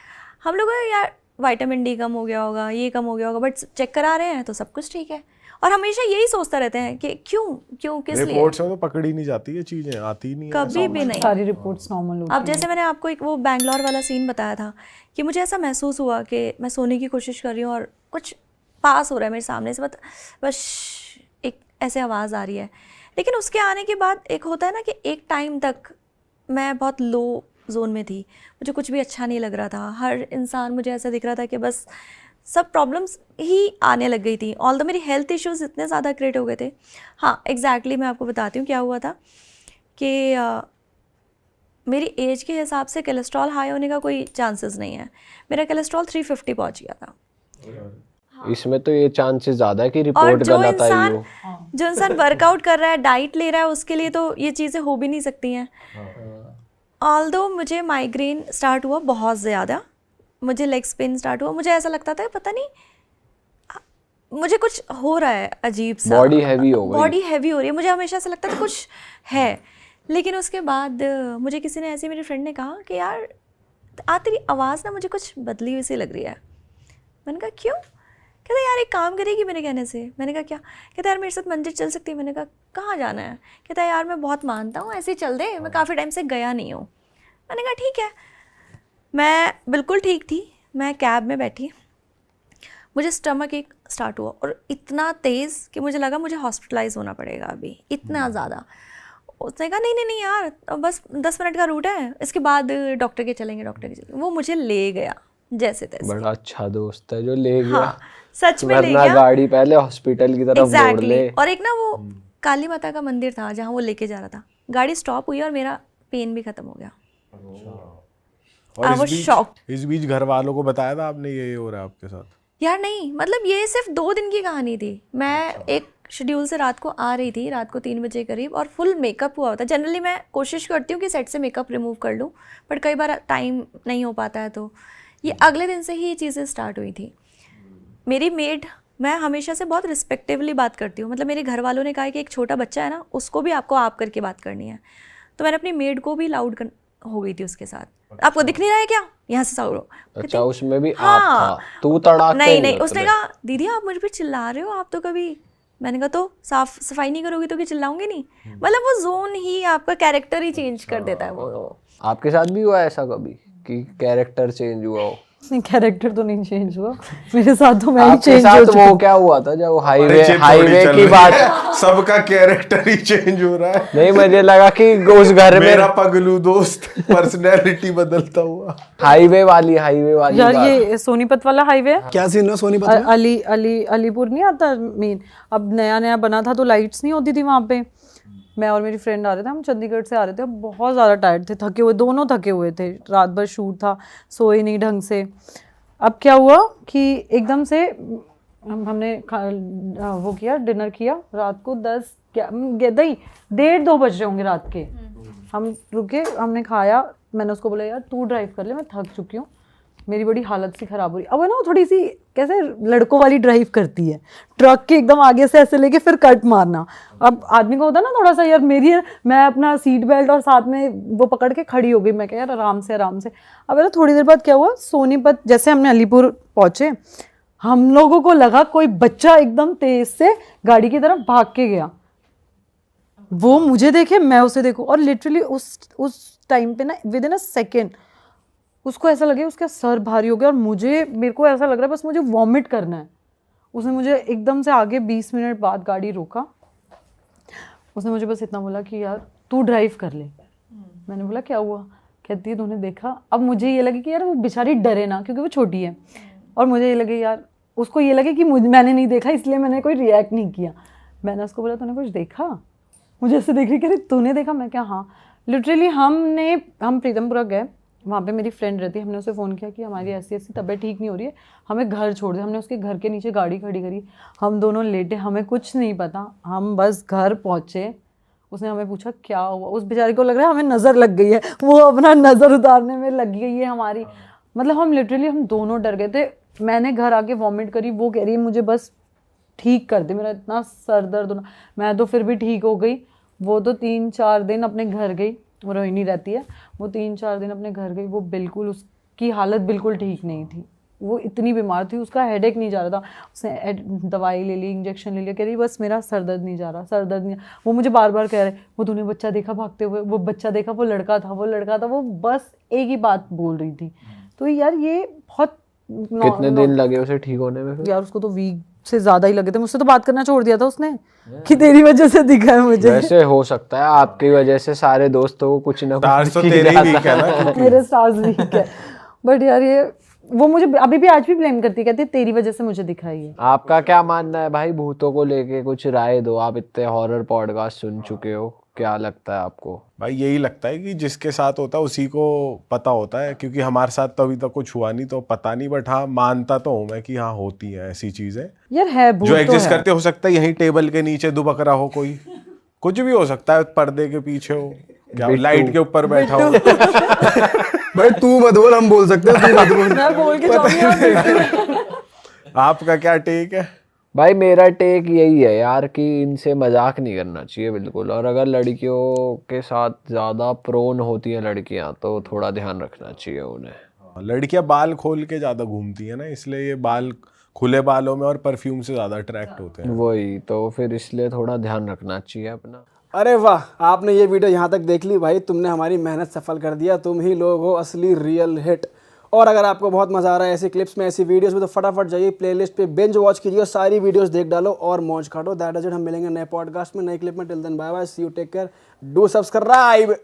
हम लोग यार विटामिन डी कम हो गया होगा, ये कम हो गया होगा, बट चेक करा रहे हैं तो सब कुछ ठीक है। और हमेशा यही सोचते रहते हैं कि क्यों किस लिए। रिपोर्ट्स में तो पकड़ी नहीं जाती ये चीजें, आती ही नहीं है कभी भी नहीं। सारी रिपोर्ट्स नॉर्मल होती अब जैसे मैंने आपको एक वो बैंगलोर वाला सीन बताया था कि मुझे ऐसा महसूस हुआ कि मैं सोने की कोशिश कर रही हूँ और कुछ पास हो रहा है मेरे सामने से, बस एक ऐसे आवाज़ आ रही है। लेकिन उसके आने के बाद एक होता है ना कि एक टाइम तक मैं बहुत लो जोन में थी, मुझे कुछ भी अच्छा नहीं लग रहा था, हर इंसान मुझे ऐसा दिख रहा था कि बस सब प्रॉब्लम्स ही आने लग गई थी। ऑल दो मेरी हेल्थ इश्यूज इतने ज़्यादा क्रिएट हो गए थे। हाँ एग्जैक्टली मैं आपको बताती हूँ क्या हुआ था कि मेरी एज के हिसाब से कोलेस्ट्रॉल हाई होने का कोई चांसेस नहीं है। मेरा कोलेस्ट्रॉल 350 पहुँच गया था। इसमें तो ये चांसेस ज़्यादा है कि और रिपोर्ट जो गलत आई इंसान हो। जो इंसान वर्कआउट कर रहा है, डाइट ले रहा है, उसके लिए तो ये चीज़ें हो भी नहीं सकती हैं। ऑल्दो मुझे माइग्रेन स्टार्ट हुआ बहुत ज़्यादा, मुझे लेग पेन स्टार्ट हुआ, मुझे ऐसा लगता था पता नहीं मुझे कुछ हो रहा है अजीब सा, बॉडी हैवी हो गई। बॉडी हैवी हो रही है, मुझे हमेशा ऐसा लगता था कुछ है। लेकिन उसके बाद मुझे किसी ने ऐसे, मेरी फ्रेंड ने कहा कि यार तेरी आवाज़ ना मुझे कुछ बदली हुई सी लग रही है। मैंने कहा क्यों? कहता यार एक काम करेगी मेरे कहने से। मैंने कहा क्या? कहता यार मेरे साथ मंदिर चल सकती है। मैंने कहा कहाँ जाना है? कहता यार मैं बहुत मानता हूँ, ऐसे ही चल दे, मैं काफ़ी टाइम से गया नहीं हूँ। मैंने कहा ठीक है। मैं बिल्कुल ठीक थी, मैं कैब में बैठी, मुझे स्टमक एक स्टार्ट हुआ और इतना तेज़ कि मुझे लगा मुझे हॉस्पिटलाइज होना पड़ेगा अभी, इतना ज़्यादा। उसने कहा नहीं नहीं नहीं यार बस 10 मिनट का रूट है, इसके बाद डॉक्टर के चलेंगे। वो मुझे ले गया जैसे तैसे। बड़ा अच्छा दोस्त है जो ले गया। हाँ सच में ले वरना गया। गाड़ी पहले हॉस्पिटल की तरफ मोड़ ले। और एक ना वो काली माता का मंदिर था जहाँ वो लेके जा रहा था, गाड़ी स्टॉप हुई और मेरा पेन भी खत्म हो गया। I was shocked. इस बीच घर वालों को बताया था आपने ये हो रहा है आपके साथ? यार नहीं, मतलब ये सिर्फ 2 दिन की कहानी थी। मैं एक शेड्यूल से रात को आ रही थी, रात को 3 बजे करीब, और फुल मेकअप हुआ होता है। जनरली मैं कोशिश करती हूँ कि सेट से मेकअप रिमूव कर लूँ, बट कई बार टाइम नहीं हो पाता है, तो ये अगले दिन से ही ये चीज़ें स्टार्ट हुई थी। मेरी मेड, मैं हमेशा से बहुत रिस्पेक्टिवली बात करती हूँ, मतलब मेरे घर वालों ने कहा कि एक छोटा बच्चा है ना, उसको भी आपको आप करके बात करनी है, तो मैंने अपनी मेड को भी लाउड हो गई थी उसके साथ। आपको दिख नहीं रहा है क्या? यहाँ से साउंड। अच्छा उसमें भी हाँ, आप था, तू तड़ाक नहीं उसने कहा दीदी आप मुझ पे चिल्ला रहे हो, आप तो कभी। मैंने कहा तो साफ सफाई नहीं करोगी तो कि चिल्लाऊंगी नहीं। मतलब वो जोन ही आपका कैरेक्टर ही चेंज कर देता है वो। आपके साथ भी हुआ ऐसा कभी कि कैरेक्टर चेंज हुआ हो? नहीं, कैरेक्टर तो नहीं चेंज हुआ मेरे साथ, तो मैं ही आपके चेंज हो साथ चुकी वो हूँ। क्या हुआ था जब हाईवे परिचय थोड़ी चल की रही बात? है, सबका कैरेक्टर ही चेंज हो रहा है। नहीं मुझे लगा कि उस घर में मेरा पगलू दोस्त पर्सनैलिटी बदलता हुआ। हाईवे वाली यार बात। ये सोनीपत वाला हाईवे है, क्या सीन है सोनीपत में? अलीपुर नहीं आता मेन, अब नया बना था तो लाइट्स नहीं होती थी वहाँ पे। मैं और मेरी फ्रेंड आ रहे थे, हम चंडीगढ़ से आ रहे थे, बहुत ज़्यादा टायर्ड थे, थके हुए, दोनों थके हुए थे, रात भर शूट था, सोए नहीं ढंग से। अब क्या हुआ कि एकदम से हमने वो किया, डिनर किया, रात को 1:30 बज रहे होंगे रात के। हम रुके, हमने खाया, मैंने उसको बोला यार तू ड्राइव कर ले, मैं थक चुकी हूँ, मेरी बड़ी हालत सी ख़राब हो रही। अब है ना वो थोड़ी सी कैसे लड़कों वाली ड्राइव करती है, ट्रक के एकदम आगे से ऐसे लेके फिर कट मारना। अब आदमी को होता है ना थोड़ा सा यार, मैं अपना सीट बेल्ट और साथ में वो पकड़ के खड़ी हो गई। मैं कहा यार आराम से। अब है ना थोड़ी देर बाद क्या हुआ, सोनीपत जैसे हमने अलीपुर पहुँचे, हम लोगों को लगा कोई बच्चा एकदम तेज से गाड़ी की तरफ भाग के गया। वो मुझे देखे, मैं उसे देखूं, और लिटरली उस टाइम पे ना विद इन अ सेकेंड उसको ऐसा लगे उसका सर भारी हो गया, और मेरे को ऐसा लग रहा है बस मुझे वॉमिट करना है। उसने मुझे एकदम से आगे 20 मिनट बाद गाड़ी रोका, उसने मुझे बस इतना बोला कि यार तू ड्राइव कर ले। मैंने बोला क्या हुआ? कहती है तूने देखा? अब मुझे ये लगे कि यार वो बेचारी डरे ना, क्योंकि वो छोटी है, और मुझे ये लगे यार, उसको ये लगे कि मैंने नहीं देखा इसलिए मैंने कोई रिएक्ट नहीं किया। मैंने उसको बोला तूने कुछ देखा? मुझे ऐसे देख रही, कह रही तूने देखा? मैं क्या हाँ। लिटरली हम प्रीतमपुरा गए, वहाँ पे मेरी फ्रेंड रहती है, हमने उसे फ़ोन किया कि हमारी ऐसी तबीयत ठीक नहीं हो रही है, हमें घर छोड़ दे। हमने उसके घर के नीचे गाड़ी खड़ी करी, हम दोनों लेटे, हमें कुछ नहीं पता, हम बस घर पहुँचे। उसने हमें पूछा क्या हुआ, उस बेचारी को लग रहा है हमें नज़र लग गई है, वो अपना नज़र उतारने में लगी गई है हमारी। मतलब हम दोनों डर गए थे। मैंने घर आके वॉमिट करी, वो कह रही है मुझे बस ठीक कर दे, मेरा इतना सर दर्द होना। मैं तो फिर भी ठीक हो गई। वो तो 3-4 दिन अपने घर गई, वो रोहिणी रहती है, वो 3-4 दिन अपने घर गई। वो बिल्कुल, उसकी हालत बिल्कुल ठीक नहीं थी, वो इतनी बीमार थी, उसका हेडेक नहीं जा रहा था। उसने दवाई ले ली, इंजेक्शन ले लिया, कह रही बस मेरा सर दर्द नहीं जा रहा, सर दर्द नहीं। वो मुझे बार बार कह रहे वो तूने बच्चा देखा भागते हुए, वो बच्चा देखा, वो लड़का था, वो लड़का था, वो बस एक ही बात बोल रही थी। तो यार ये बहुत कितने दिन लगे उसे ठीक होने में फिर? यार उसको तो वीक से ज़्यादा ही लगे थे। मुझसे तो बात करना छोड़ दिया था उसने कि तेरी वजह से दिखा है मुझे। वैसे हो सकता है आपकी वजह से सारे दोस्तों को कुछ ना स्टार्स कुछ तो तेरे ही वीक है ना, क्योंकि मेरे स्टार्स वीक है। बट यार ये वो मुझे अभी भी आज भी ब्लेम करती है, कहती है तेरी वजह से मुझे दिखा है ये। आपका क्या मानना है भाई भूतों को लेके? कुछ राय दो, आप इतने हॉरर पॉडकास्ट सुन चुके हो, क्या लगता है आपको? भाई यही लगता है कि जिसके साथ होता है उसी को पता होता है, क्योंकि हमारे साथ तो अभी तक कुछ हुआ नहीं तो पता नहीं, बट हाँ मानता तो हूँ मैं कि हाँ होती हैं ऐसी चीजें यार है भूत जो तो एग्जिस्ट है। करते। हो सकता है यहीं टेबल के नीचे दुबक रहा हो कोई, कुछ भी हो सकता है, पर्दे के पीछे हो, क्या लाइट के ऊपर बैठा हो। भाई तू मत बोल, हम बोल सकते हैं, तू मत बोल। मैं बोल के जाऊंगी आप। आपका क्या टेक है? भाई मेरा टेक यही है यार कि इनसे मजाक नहीं करना चाहिए बिल्कुल, और अगर लड़कियों के साथ ज़्यादा प्रोन होती हैं लड़कियां तो थोड़ा ध्यान रखना चाहिए उन्हें। लड़कियां बाल खोल के ज्यादा घूमती है ना, इसलिए ये बाल खुले बालों में और परफ्यूम से ज्यादा अट्रैक्ट होते हैं। वही तो, फिर इसलिए थोड़ा ध्यान रखना चाहिए अपना। अरे वाह, आपने ये वीडियो यहाँ तक देख ली भाई, तुमने हमारी मेहनत सफल कर दिया। तुम ही लोग हो असली रियल हिट। और अगर आपको बहुत मजा आ रहा है ऐसी क्लिप्स में, ऐसी वीडियोस में, तो फटाफट जाइए प्लेलिस्ट पे बिंज वॉच कीजिए, सारी वीडियोस देख डालो और मौज काटो। That is it. हम मिलेंगे नए पॉडकास्ट में, नए क्लिप में। Till then bye bye, see you, take care, do subscribe.